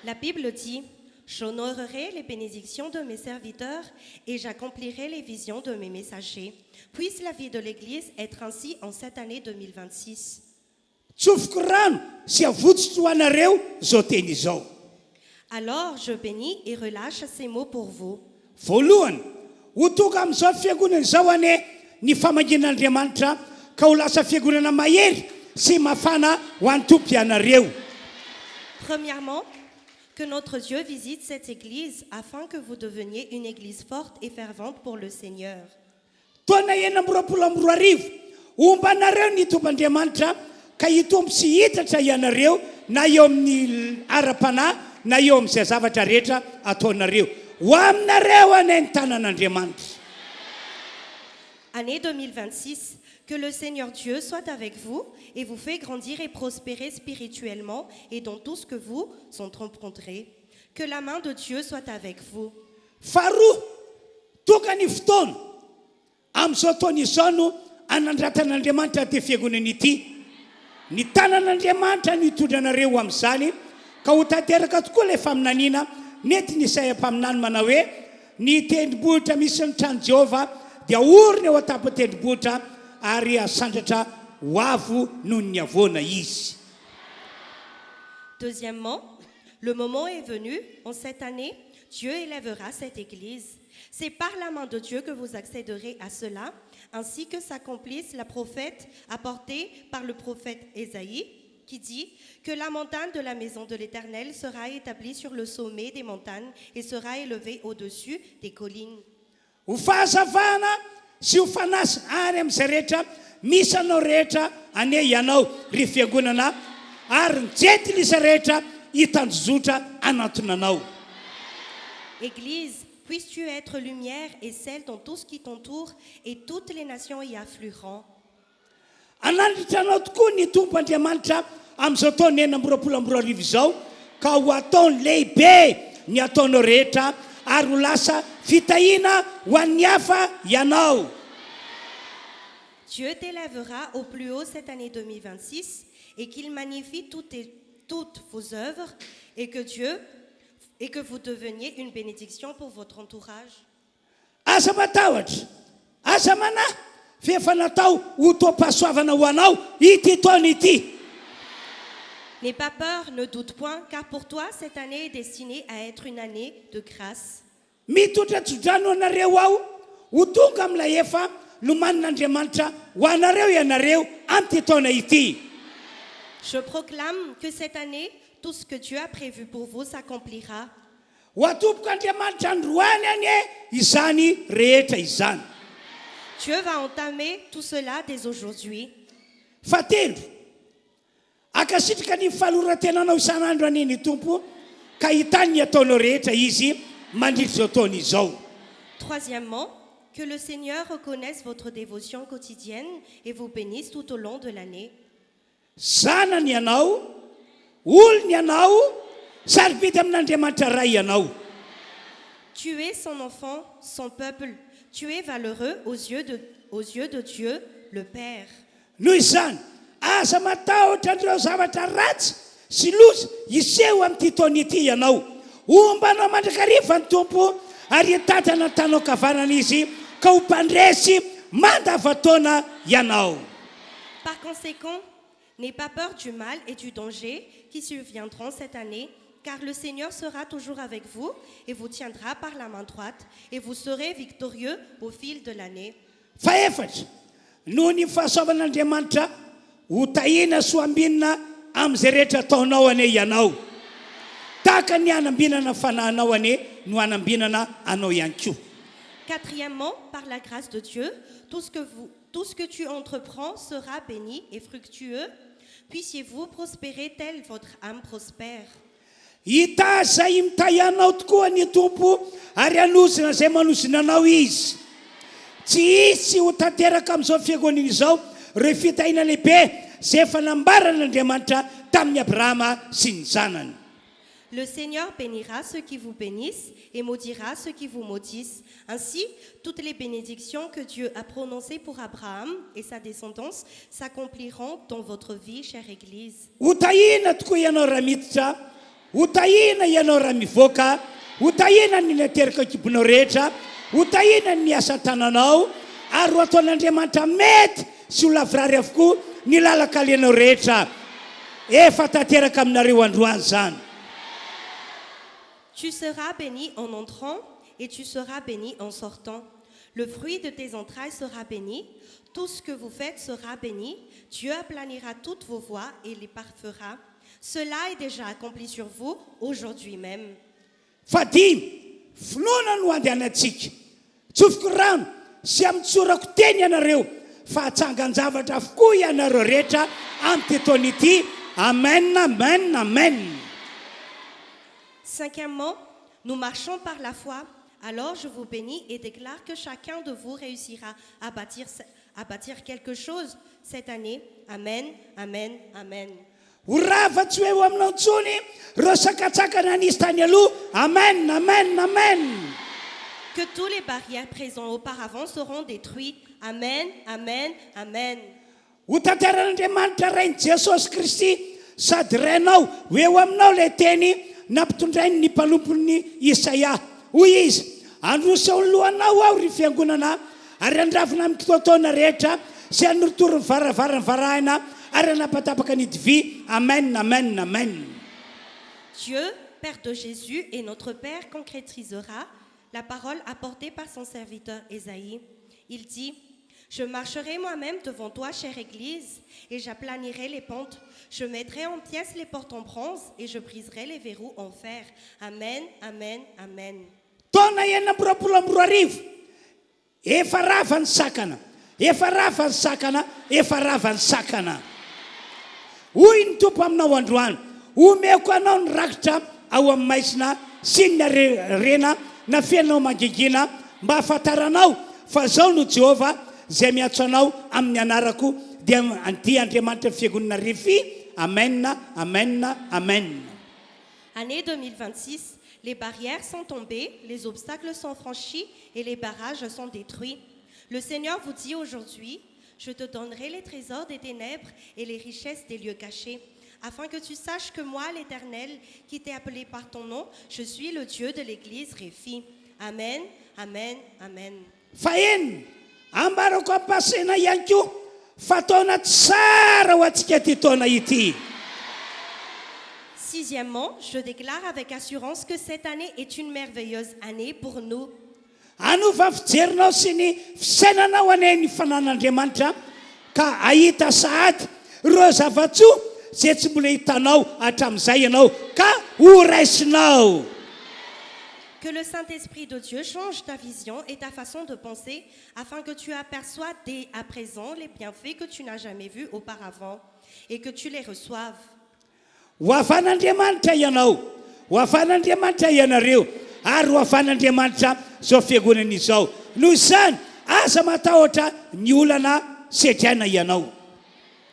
La Bible dit, j'honorerai les bénédictions de mes serviteurs et j'accomplirai les visions de mes messagers. Puisse la vie de l'Église être ainsi en cette année 2026. Tsofoko rano sy avotsotro anareo zao teny izao. Alors je bénis et relâche ces mots pour vous. Voalohany ho tonga amin'izao fiangonana izao anie ny famangin'Andriamanitra ka ho lasa fiangonana mahery sy mafana ho an'ny tompo ianareo. Premièrement, que notre Dieu visite cette Église afin que vous deveniez une Église forte et fervente pour le Seigneur. Taona 2024 ombanareo ny tompandriamanitra ka hitombo sy hitatra ianareo na eo amin'ny ara-panahy na eo amin'izay zavatra rehetra ataonareo ho aminareo anie ny tanan'Andriamanitra. Année 2026, que le Seigneur Dieu soit avec vous et vous fait grandir et prospérer spirituellement et dans tout ce que vous entreprendrez. Que la main de Dieu soit avec vous. Faharoa tonga ny fotoana amin'izao taona izao no anandratan'Andriamanitra ty fiangonana ity. Ny tanan'Andriamanitra no hitondranareo amin'izany ka ho tanteraka tokoa ilay faminaniana nety ny Isaiah-mpaminany manao hoe ny tendrombohitra misy ny trano Jehova dia orina eo an-tapon-tendrombohitra ary asandratra ho avo noho ny avoana izy. Deuxièmement, le moment est venu, en cette année, Dieu élèvera cette Église. C'est par la main de Dieu que vous accéderez à cela, ainsi que s'accomplisse la prophète apportée par le prophète Ésaïe, qui dit que la montagne de la maison de l'Éternel sera établie sur le sommet des montagnes et sera élevée au-dessus des collines. Ho fahazavana sy ho fanasa ary amin'izay rehetra misy anao rehetra anie ianao ry fiangonana ary njety lisa rehetra hitanjozotra anatonanao. Église, puisses-tu être lumière et sel dans tout ce qui t'entoure et toutes les nations y afflueront. Anandritranao tokoa ny tompo Andriamanitra amin'izao taona 2024 izao ka ho ataony lehibe ny ataonao rehetra ary ho lasa fitahiana ho an'ny hafa ianao. Dieu t'élèvera au plus haut cette année 2026 et qu'il magnifie toutes vos œuvres et que vous deveniez une bénédiction pour votre entourage. Asa matahotra, asa manahy fa efa natao ho toam-pahasoavana ho anao ity taona ity. N'aie pas peur, ne doute point, car pour toi cette année est destinée à être une année de grâce. Mitotra tsodrano anareo aho ho tonga amin'ilay efa nomanin'Andriamanitra ho anareo ianareo amin'ity taona ity. Je proclame que cette année, tout ce que Dieu a prévu pour vous s'accomplira. Ho atompok'Andriamanitra androany anie izany rehetra izany. Dieu va entamer tout cela dès aujourd'hui. Fahatelo, akasitraka ny fahalorantenanao isan'andro anie ny tompo ka hitany ny ataonao rehetra izy mandritra izao taona izao. Troisièmement, que le Seigneur reconnaisse votre dévotion quotidienne et vous bénisse tout au long de l'année. Zanany ianao, olony ianao, sarobidy amin'Andriamanitra ray ianao. Tu es son enfant, son peuple. Tu es valeureux aux yeux de Dieu, le Père. Noho izany, aza matahotra an'ireo zavatra ratsy sy loza iseho amin'ity taona ity ianao. Ombanao mandrakariva ny tompo ary hitadana ny tanao kavanana izy ka ho mpandresy mandavataona ianao. Par conséquent, n'aie pas peur du mal et du danger qui surviendront cette année, car le Seigneur sera toujours avec vous et vous tiendra par la main droite et vous serez victorieux au fil de l'année. Faefatra, noho ny fahasoavan'Andriamanitra ho tahina soambinina am'izay rehetra ataonao ane ianao tahaka ny anambinana fanahinao ane no anambinana anao ihany koa. Quatrièmement, par la grâce de Dieu, tout ce que tu entreprends sera béni et fructueux. Puissiez-vous prospérer tel votre âme prospère. Hita zay mitayanao tokoa ny tompo ary anosina zay manosina anao izy. Tsy isy ho tanteraka amin'izao fiangonana izao reo fitahiana lehibe zay efa nambaran'Andriamanitra tamin'ny Abrahama sy ny zanany. Le Seigneur bénira ceux qui vous bénissent et maudira ceux qui vous maudissent. Ainsi, toutes les bénédictions que Dieu a prononcées pour Abraham et sa descendance s'accompliront dans votre vie, chère Église. Utahina tokoa ianao raha miditra, utahina ianao raha mivoaka, utahina ny nateraka kibonao rehetra, utahina ny asa tananao, ary ho ataon'Andriamanitra mety sy ho lavrary avokoa ny lalakalianao rehetra. Efa tanteraka aminareo androany zany. Tu seras béni en entrant et tu seras béni en sortant. Le fruit de tes entrailles sera béni. Tout ce que vous faites sera béni. Dieu aplanira toutes vos voies et les parfera. Cela est déjà accompli sur vous aujourd'hui même. Fadimy, finoana no andehanantsika. Tsofoko rano sy amin'ny tsorako teny ianareo fa hatsangan-javatra avokoa ianareo rehetra amin'ny tetony ity. Amen, amen, amen. Cinquièmement, nous marchons par la foi. Alors je vous bénis et déclare que chacun de vous réussira à bâtir quelque chose cette année. Amen, amen, amen. Urava tsy hoe eo aminao ntsony reo sakatsakana nisy tany aloha. Amen, amen, amen. Que tous les barrières présentes auparavant seront détruites. Amen, amen, amen. Ho tanteran'Andriamanitra rainy Jesosy Kristy sady rainao ho eo aminao le teny nampitondrainy ny mpanompony Isaia. Hoy izy, androso eo lohanao aho ry fiangonana ary andravina amin'ny kitoataona rehetra sy anoritoro ny varavarany varahina ary anapatapaka ny divy. Amen, amen, amen. Dieu, Père de Jésus et notre Père concrétisera la parole apportée par son serviteur Ésaïe. Il dit: je marcherai moi-même devant toi, chère Église, et j'aplanirai les pentes. Je mettrai en pièces les portes en bronze et je briserai les verrous en fer. Amen, amen, amen. Taona enina amby roapolo amby roa arivo efa rava ny sakana, efa rava ny sakana, efa rava ny sakana. Hoy ny tompo aminao androany, omeko anao ny rakitra ao amin'ny maisina sy ny rena na fiainao mangingina mba ahafantaranao fa zao no Jehova zay miatso anao amin'ny anarako dia anty Andriamanitra fiangonana refy. Amen, amen, amen. Année 2026, les barrières sont tombées, les obstacles sont franchis et les barrages sont détruits. Le Seigneur vous dit aujourd'hui: je te donnerai les trésors des ténèbres et les richesses des lieux cachés, afin que tu saches que moi, l'Éternel, qui t'ai appelé par ton nom, je suis le Dieu de l'Église Réfi. Amen, amen, amen. Fahen, ambarako ampasena ihany koa fataona tsara ho antsika ty taona ity. Sixièmement, je déclare avec assurance que cette année est une merveilleuse année pour nous. Anova fijerinao sy ny fisainanao ane ny fanan'Andriamanitra ka ahita sahady ireo zavatsoa zay tsy mbola hitanao hatramin'izay ianao ka ho raisinao. Que le Saint-Esprit de Dieu change ta vision et ta façon de penser afin que tu aperçois dès à présent les bienfaits que tu n'as jamais vus auparavant et que tu les reçoives. Ho afan'Andriamanitra ianao, ho afan'Andriamanitra ianareo, ary ho afan'Andriamanitra zao fiangonana izao. Noho izany, aza matahotra ny olana sedraina ianao.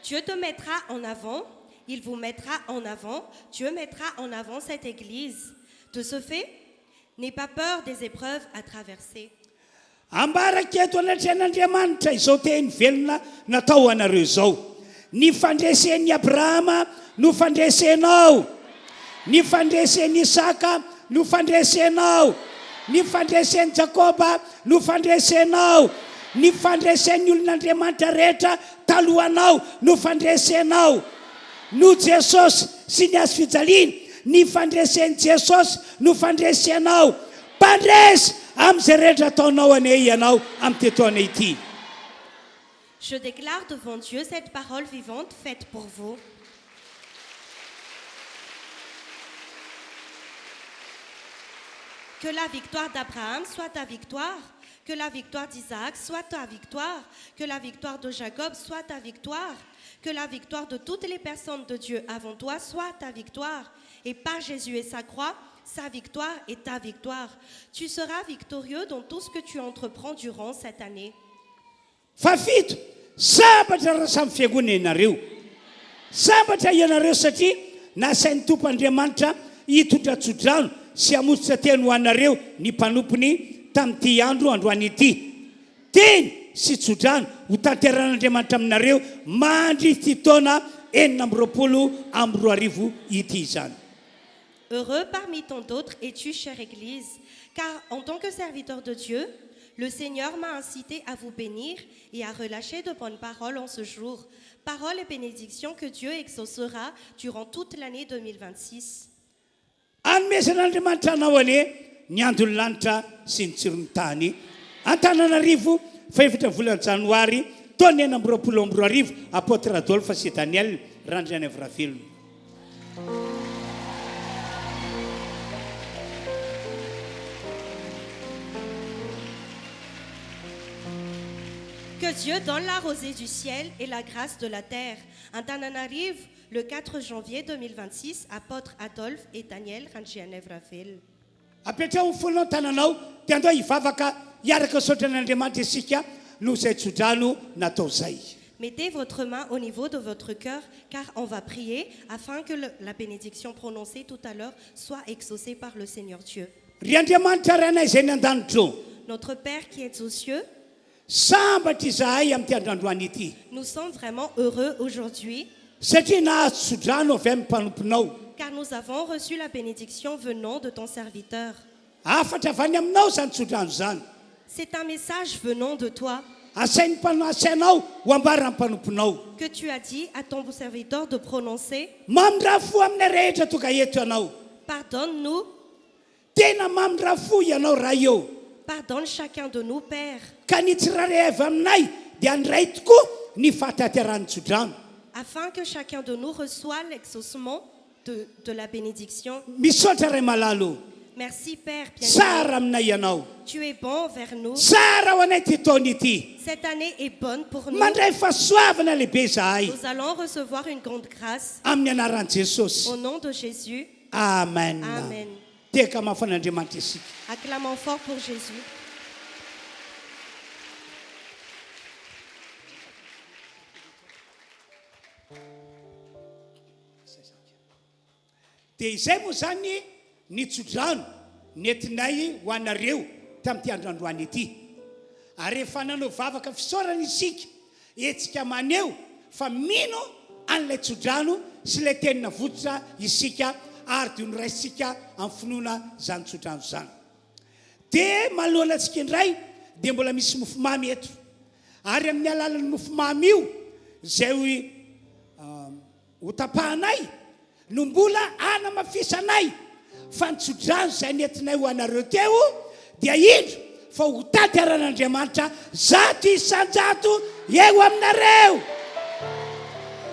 Dieu te mettra en avant, il vous mettra en avant, Dieu mettra en avant cette église. De ce fait, n'aie pas peur des épreuves à traverser. Ambaraka eto anatrehan'Andriamanitra izao teny velona natao anareo izao. Ny fandresen'i Abrahama no fandresenao, ny fandresen'i Isaka no fandresenao, ny fandresen'i Jakoba no fandresenao, ny fandresen'ny olon'Andriamanitra rehetra talohanao no fandresenao. No Jesosy sy ny azo fijaliana, ny fandresen'i Jesosy no fandresenao. Mpandresy amin'izay rehetra ataonao ane ianao amin'ny tetoana ity. Je déclare devant Dieu cette parole vivante faite pour vous. Que la victoire d'Abraham soit ta victoire. Que la victoire d'Isaac soit ta victoire. Que la victoire de Jacob soit ta victoire. Que la victoire de toutes les personnes de Dieu avant toi soit ta victoire. Et par Jésus et sa croix, sa victoire est ta victoire. Tu seras victorieux dans tout ce que tu entreprends durant cette année. Fafito, sabatra raha samy fiangonana ianareo. Sabatra ianareo satria nasain'ny tompoandriamanitra hitotratsodrano sy hamosotra teny ho anareo ny mpanompony tamin'ity andro androany ity. Teny sy tsodrano ho tanteran'Andriamanitra aminareo mandry ity taona 2024 ity izany. Heureux parmi tant d'autres es-tu, chère Église, car en tant que serviteur de Dieu, le Seigneur m'a incité à vous bénir et à relâcher de bonnes paroles en ce jour. Paroles et bénédictions que Dieu exaucera durant toute l'année 2026. Anomesan'Andriamanitra anao ane ny andron'ny lanitra sy ny tsiron'ny tany. Antananarivo faefatra volana janoary taona 2024 apôtre Adolphe sy Daniel randry any Avravelona. Que Dieu donne la rosée du ciel et la grâce de la terre. Antananarive, le 4 janvier 2026, apôtre Adolphe et Daniel randry any Avravelona. Apetra ho fonao tananao te andao hivavaka hiaraka sotran'Andriamanitra isika no izay tsodrano natao zay. Mettez votre main au niveau de votre cœur, car on va prier afin que la bénédiction prononcée tout à l'heure soit exaucée par le Seigneur Dieu. Ry Andriamanitra ranay izay ny an-danitro. Notre Père qui est aux cieux, sambatra izahay amin'ity androandroany ity. nous sommes vraiment heureux aujourd'hui, Satria nahazo tsodrano avy amin'ny mpanomponao. car nous avons reçu la bénédiction venant de ton serviteur. Afatra avy any aminao zany tsodrano zany. C'est un message venant de toi Asainao ho ambaran'ny mpanomponao. que tu as dit à ton serviteur de prononcer. Mamindra fo amin'ny rehetra toka eto ianao. Pardonne-nous, Tena mamindra fo ianao raha eo. pardonne chacun de nous, Père, Ka ny tsiraray avy aminay dia andray tokoa ny fahataterany tsodrano. afin que chacun de nous reçoive l'exaucement de la bénédiction. Misaotra ray malalo. Merci, Père, bien-aimé. Tsara aminay ianao. Tu es bon envers nous. Tsara ho anay ty taona ity. Cette année est bonne pour nous. Mandray fahasoavana lehibe zahay Nous allons recevoir une grande grâce. amin'ny anaran'i Jesosy. Au nom de Jésus, Amen. Amen. Teka mafan'Andriamanitra isika. Acclamons fort pour Jésus. Dia izay moa zany ny tsodrano nentinay ho anareo tamin'ity androandroany ity. Ary efa nanao vavaka fisaorana isika etsika maneo fa mino an'ilay tsodrano sy ilay tenina vototra isika ary dia noraisika amin'ny finoana zany tsodrano zany. Dia manoloana antsika indray dia mbola misy mofomamy eto. Ary amin'ny alalan'ny mofomamy io izay ho tapahanay no mbola anamafisanay fa ny tsodrano izay nentinay ho anareo teo dia indro fa ho tanteran'Andriamanitra 100 isan-jato eo aminareo.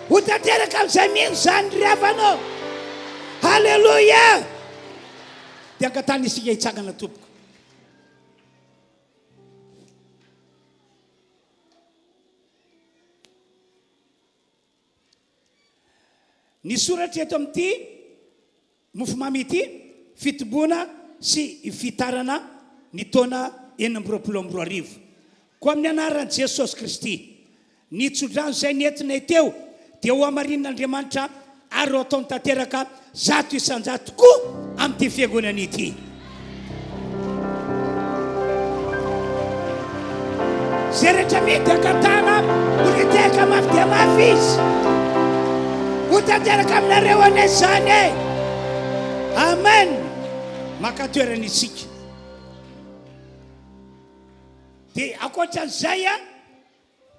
Ho tanteraka amin'izay mino zany ry havanao. Halleluia. Dia angatany isika hitsangana tompoko. Ny soratra eto amin'ity mofomamy ity fitombona sy fitarana ny taona 2024. Koa amin'ny anaran'i Jesosy Kristy, ny tsodrano izay nentinay teo dia ho hamarin'Andriamanitra ary ho ataony tanteraka 100 isan-jato tokoa amin'ity fiangonana ity. Zay rehetra mety ankatana oliteka mafy dia mafy izy. Ho tanteraka aminareo anay zany e. Amen. Makatoerana isika. Dia ankoatran'izay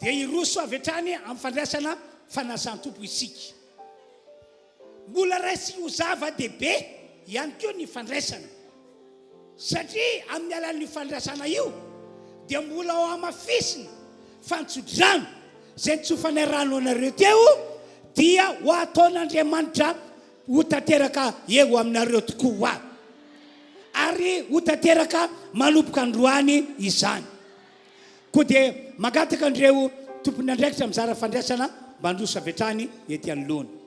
dia iroso avy hatrany amin'ny fandraisana fanasan-tompo isika. Mbola raisy ho zava-dehibe ihany koa ny fandraisana. Satria amin'ny alalan'ny fandraisana io dia mbola ho amafisina fa ny tsodrano izay nitsofanay rano anareo teo dia ho ataon'Andriamanitra ho tanteraka eo aminareo tokoa. ary ho tanteraka manompoka androany izany koa dia magataka andreo tompony andraikitra mizara fandraisana mba androso avy hatrany ety anoloana.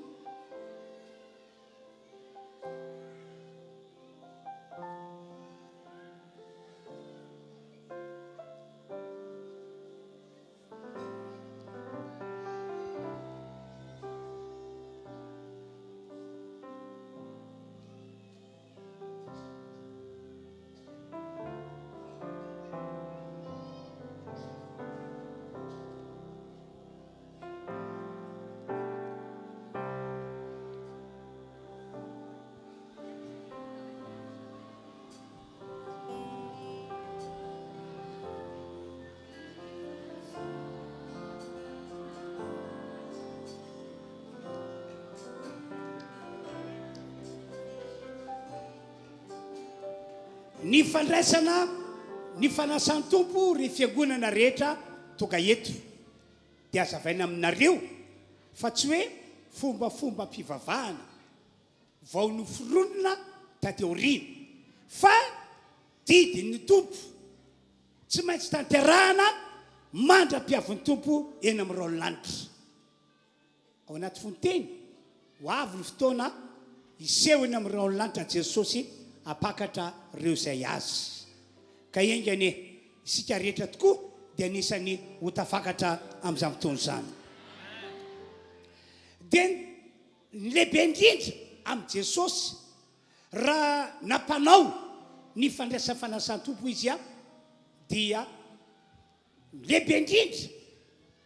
Ny fandraisana ny fanasan'ny tompo ry fiangonana rehetra tonga eto dia azavaina aminareo fa tsy hoe fombafomba mpivavahana vao noforonona taty aoriana fa didin'ny tompo tsy maintsy tanterahana mandra-piavin'ny tompo eny amin'ny raolanitra ao anaty fonteny ho avy ny fotoana iseho eny amin'ny raolanitra Jesosy apakatra reo zay azy ka engany isika rehetra tokoa dia anisany ho tafakatra amin'izany fotoana izany dia ny lehibe indrindra amin'i Jesosy raha nampanao ny fandraisana fanasan'ny tompo izy dia lehibe indrindra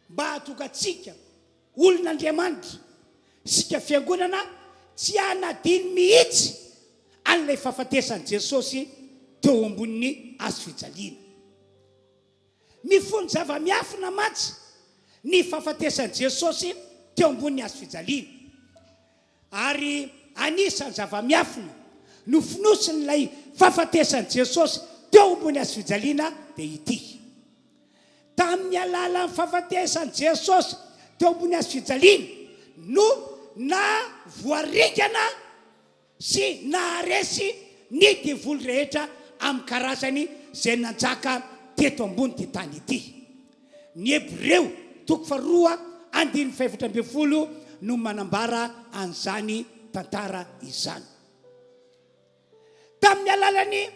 mba hatokantsika olon'Andriamanitra sika fiangonana tsy hanadiny mihitsy an'ilay fahafatesan'i Jesosy teo ambonin'ny hazo fijaliana. Mifono zava-miafina matsy ny fahafatesan'i Jesosy teo ambonin'ny hazo fijaliana ary anisan'ny zava-miafina nofonosin'ilay fahafatesan'i Jesosy teo ambonin'ny hazo fijaliana dia ity. Tamin'ny alalan'ny fahafatesan'i Jesosy teo ambonin'ny hazo fijaliana no na voaringana sy naharesy ny devoly rehetra amin'ny karazany zay nanjaka teto ambony ty tany ity. Ny Hebreo 2:7 no manambara an'izany tantara izany. Tamin'ny alalan'ny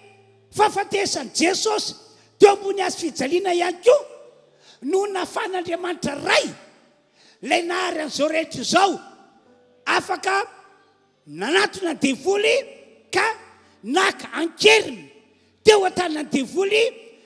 fahafatesan'i Jesosy teo ambony hazo fijaliana ihany koa no nafan'Andriamanitra ray lay nahary an'izao rehetra izao afaka nanatona ny devoly ka naka ankeriny teo an-tanana ny devoly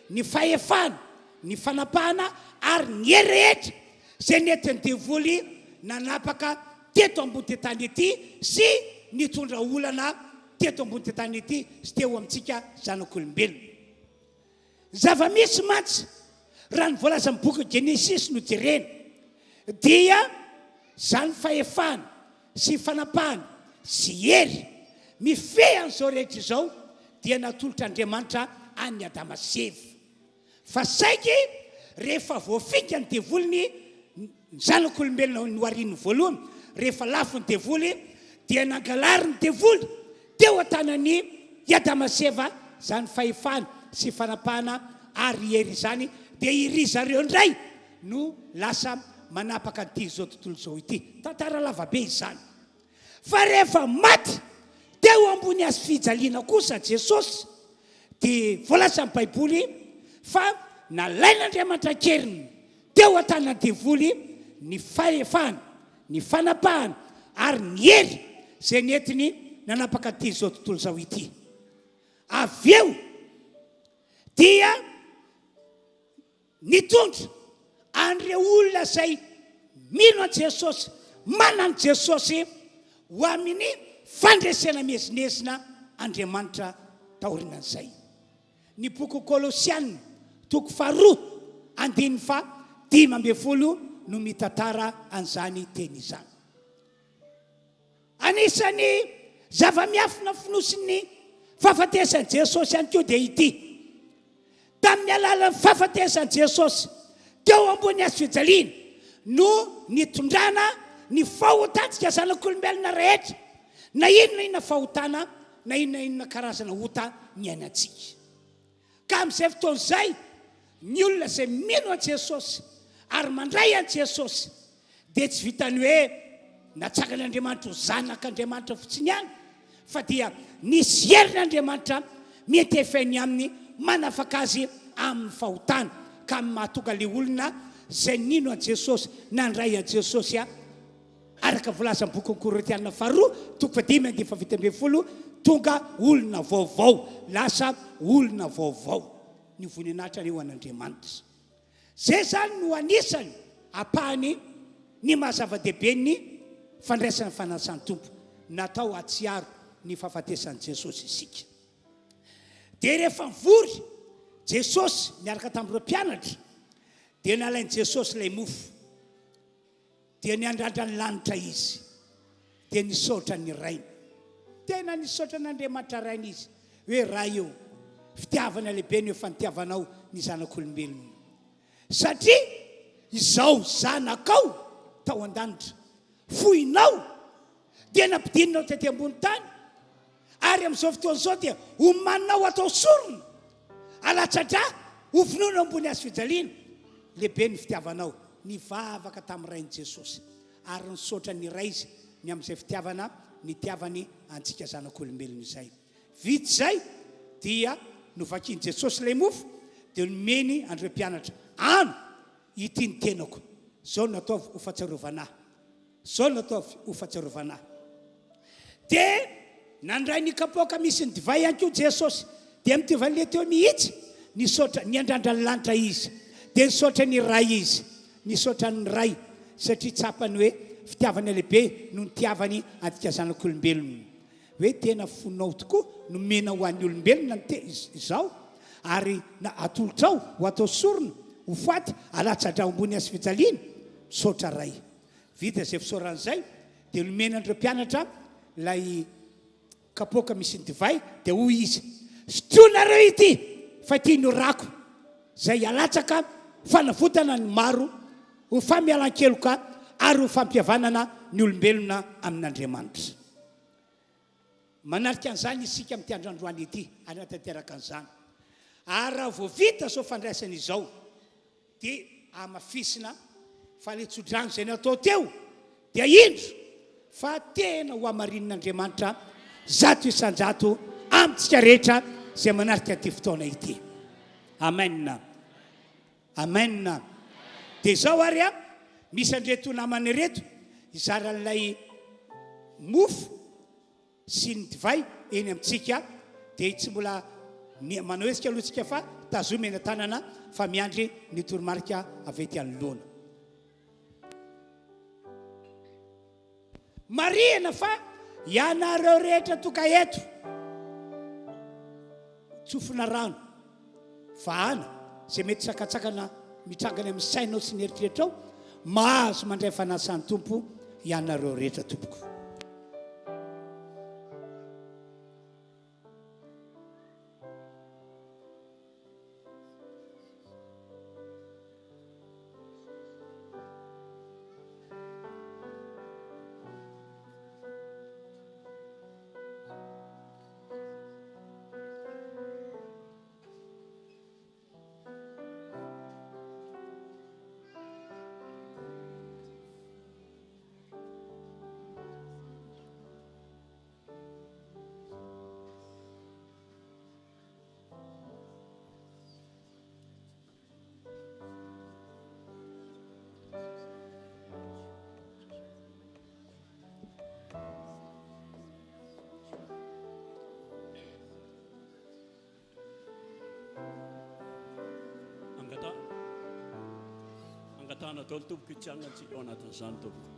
ny fahefana ny fanapahana ary ny hery rehetra zay nentin'ny devoly nanapaka teto ambony ty tany ity sy nitondra olana teto ambony ty tany ity sy teo amintsika zanak'olombelona. Zava-misy matsy raha ny voalaza amin'ny boky Genesis no jerena dia zany fahefana sy fanapahana sy hery mifehy an'izao rehetra izao dia natolotr'Andriamanitra any Adama sy Eva. Fa saiky rehefa voafinga ny devoliny zanak'olombelona nohariany voalohany rehefa lafo ny devoly dia nangalary ny devoly teo an-tanan'ny Adama sy Eva zany fahefana sy fanapahana ary hery izany dia iry zareo indray no lasa manapaka an'ity zao tontolo zao ity. Tantara lavabe izany. Fa rehefa maty teo ambony hazo fijaliana kosa Jesosy dia voalaza amin'ny Baiboly fa nalain'Andriamanitra keriny teo an-tanan'ny devoly ny fahefana ny fanapahana ary ny hery zay nentiny nanapaka an'ity zao tontolo zao ity. Avy eo dia nitondra an'ireo olona zay mino an'i Jesosy manana Jesosy ho amin'ny fandresena mezinesina Andriamanitra taorinan'izay. Ny boky Kolosiana 2:5 no mitantara an'izany teny izany. Anisany zava-miafina finosin'ny fahafatesan'i Jesosy ihany koa dia ity. Tamin'ny alalan'ny fahafatesan'i Jesosy teo ambony hazo fijaliana no nitondrana ny fahotantsika zanak'olombelona rehetra na inona fahotana na inona karazana ota ny ainatsika. Ka amin'izay fotoana izay ny olona izay mino an Jesosy ary mandray an Jesosy dia tsy vitany hoe natsakan'Andriamanitra ho zanak'Andriamanitra fotsiny ihany, fa dia nisy herin'Andriamanitra mietefainy aminy manafaka azy amin'ny fahotana, ka mahatonga le olona izay nino an Jesosy nandray an Jesosy araka volaza amin'ny boky Korintiana 2:5-10 tonga olona vaovao, lasa olona vaovao ny voninahitra eo an'Andriamanitra. Zay zany no anisany apahany ny mahazava-dehibe ny fandraisana fanasan'ny tompo, natao atsiaro ny fahafatesan'i Jesosy isika. Dia rehefa mivory Jesosy miaraka tamin'ireo mpianatra, dia nalain'i Jesosy ilay mofo, dia niandrandra ny lanitra izy, dia nisaotra ny rainy. Tena nisaotra n'Andriamanitra rainy izy hoe raha io fitiavana lehibe ny efa nitiavanao ny zanak'olombelona, satria izao zanakao tao an-danitra fohinao dia nampidinonao tety ambony tany, ary amin'izao fotoana izao dia omaninao atao sorona, alatsatra ovinonao ambony hazo fijaliana. Lehibe ny fitiavanao, nivavaka tamin'ny rain'i Jesosy ary nisaotra ny ray izy ny amin'izay fitiavana nitiavany antsika zanak'olombelona izay. Vita izay dia novakian'i Jesosy ilay mofo dia nomeny andreo mpianatra, ano ity ny tenako, zao nataovy ho fahatsiarovanahy, zao nataovy ho fahatsiarovanahy. Dia nandray ny kapoaka misy ny divay ihany koa Jesosy, dia mitovany teo mihitsy nisaotra niandrandra ny lanitra izy, dia nisaotra ny ray izy, nisaotra ny ray satria tsapany hoe fitiavana lehibe no nitiavany antsika zanak'olombelona, hoe tena fonao tokoa nomena ho an'ny olombelona izao, ary atolotrao ho atao sorona ho faty alatsatra ambony hazo fijaliana, misaotra ray. Vita izay fisaoran'izay dia nomena andreo mpianatra lay kapoaka misy ny divay, dia hoy izy, sotroinareo ity fa ity no rako izay alatsaka fanavotana ny maro ho famialan-keloka ary ho fampihavanana ny olombelona amin'Andriamanitra. Manarika an'izany isika amin'ity androandroany ity, anatanteraka an'izany. Ary raha vao vita zao fandraisana izao dia amafisina fa le tsodrano izay natao teo dia indro fa tena ho amarin'Andriamanitra zato isan-jato amintsika rehetra izay manarika ity fotoana ity. Amen. Amen. Dia zao ary misy andreto namana reto izaran'ilay mofo sy ny divay eny amintsika, dia tsy mbola manao esika aloha tsika fa tazomy eny an-tanana fa miandry ny toromarika avy ety anoloana. Marihana fa ianareo rehetra toka eto tsofina rano vahana izay mety sakatsakana mitrangana amin'ny sainao sy ny eritreretrao, mahazo mandray fanasan'ny tompo ianareo rehetra tompoko. Angatana daholo tompoko itianana antsika ao anatin'izany tompoko.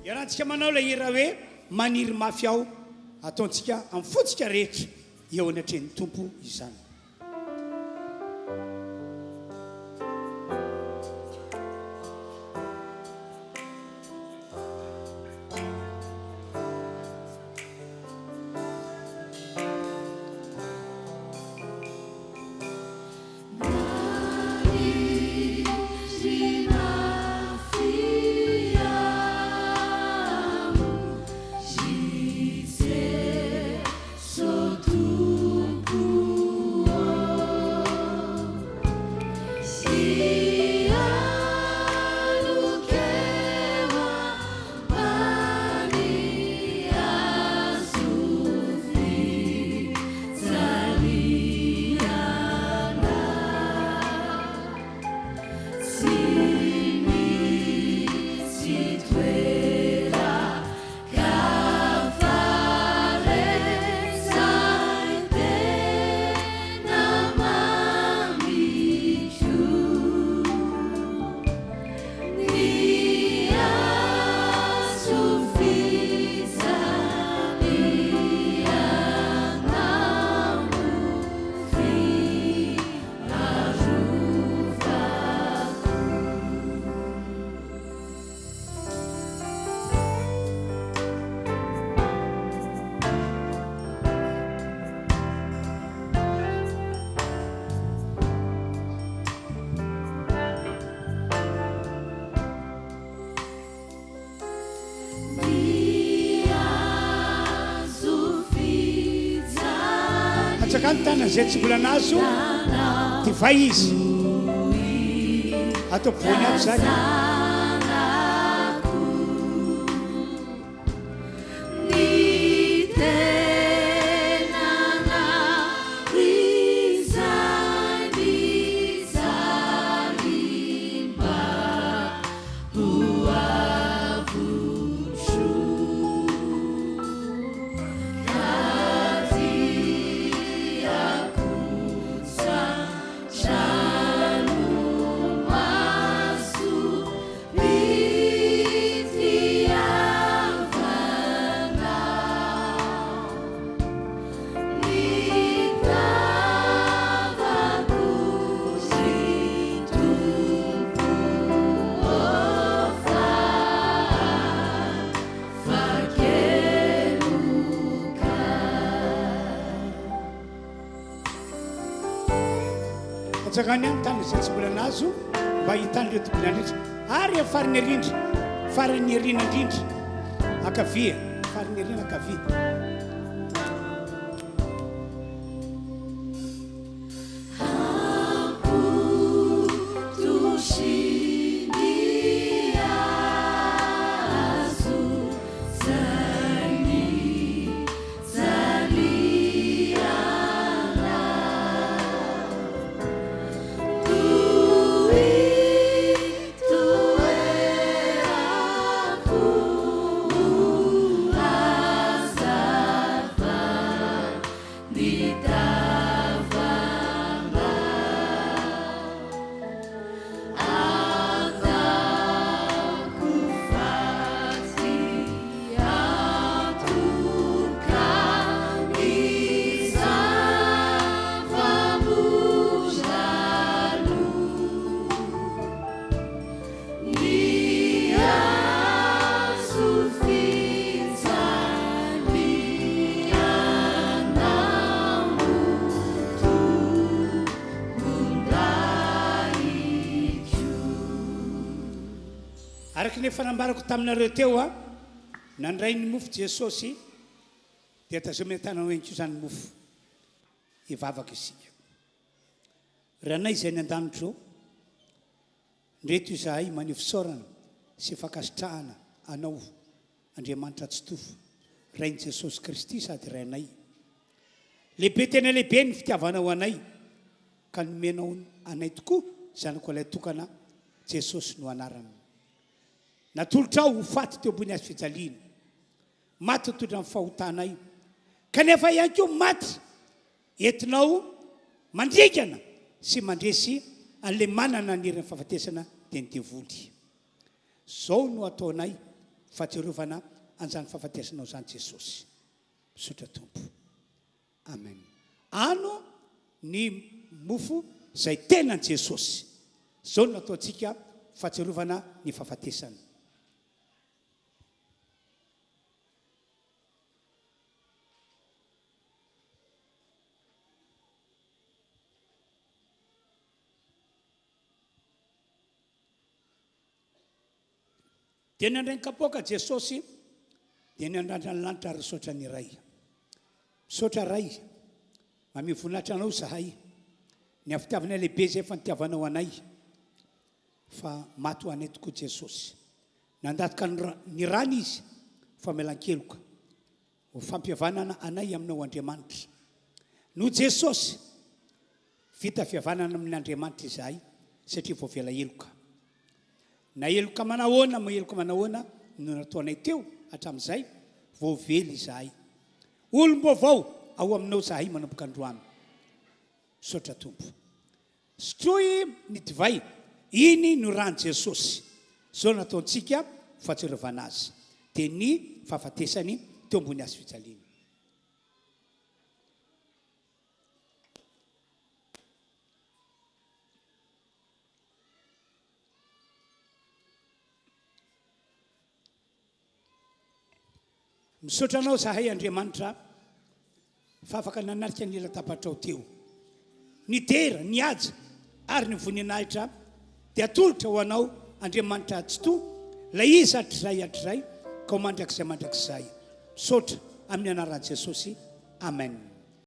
iarahantsika manao la hira hoe maniry mafy aho ataontsika amin'ny fotsika rehetra eo anatren'ny tompo izany. Atsakany tanana zay tsy mbola nazo divay izy atao bony aby zany. Atsakany any tany zay tsy mbola nazo mba hitan'ireo tompony ary farany arindra farany arina indrindra akavia farany arina akavia. Araky ny fanambarako taminareo teo nandray ny mofo Jesosy dia tazomina tanana enko zany mofo ivavaka isika. Ranay zay ny an-danitro ndreto izahay manifisaorana sy fakasitrahana anao Andriamanitra tsy tofo rain'i Jesosy Kristy sady rainay. Lehibe tena lehibe ny fitiavanao anay ka nomenao anay tokoa zanako ilay tokana Jesosy no anarany. Natolotra aho ho faty teo ambony hazo fijaliana, maty tondra amin'ny fahotanay, kanefa ihany koa maty entinao mandrigana sy mandresy an'ilay manana niriny fahafatesana dia ny devoly. Zao no ataonay fahatsiarovana an'izany fahafatesanao zany Jesosy. Misaotra tompo. Amen. Ano ny mofo zay tenan Jesosy. Zao no nataontsika fahatsiarovana ny fahafatesana. Dia nandrainy kapoaka Jesosy dia nandrandra ny lanitra ary misaotra ny ray. Misaotra ray, mame voninahitra anao zahay. Ny afitiavana lehibe zay fanitiavanao anay. Fa maty ho anay tokoa Jesosy. Nandatoka ny rany izy fa melan-keloka. Ho fampihavanana anay aminao Andriamanitra. No Jesosy vita fihavanana amin'ny Andriamanitra izahay satria vao vela eloka. Na eloka manahoana, eloka manahoana no nataonay teo hatramin'izay vao vely izahay. Olom-baovao ao aminao zahay manomboka androany. Misaotra tompo. Sotroy ny divay, iny no rano Jesosy. Zao nataontsika fahatsiarovana azy. Dia ny fahafatesany teo ambony hazo fijaliana. Misaotra anao zahay Andriamanitra fa afaka nanarika ny ela-tapatrao teo. Ny tera, ny aja ary ny voninahitra dia atolotra ho anao Andriamanitra atsoto, lay izy hatrizay ka ho mandrakizay. Misaotra amin'ny anaran'i Jesosy. Amen.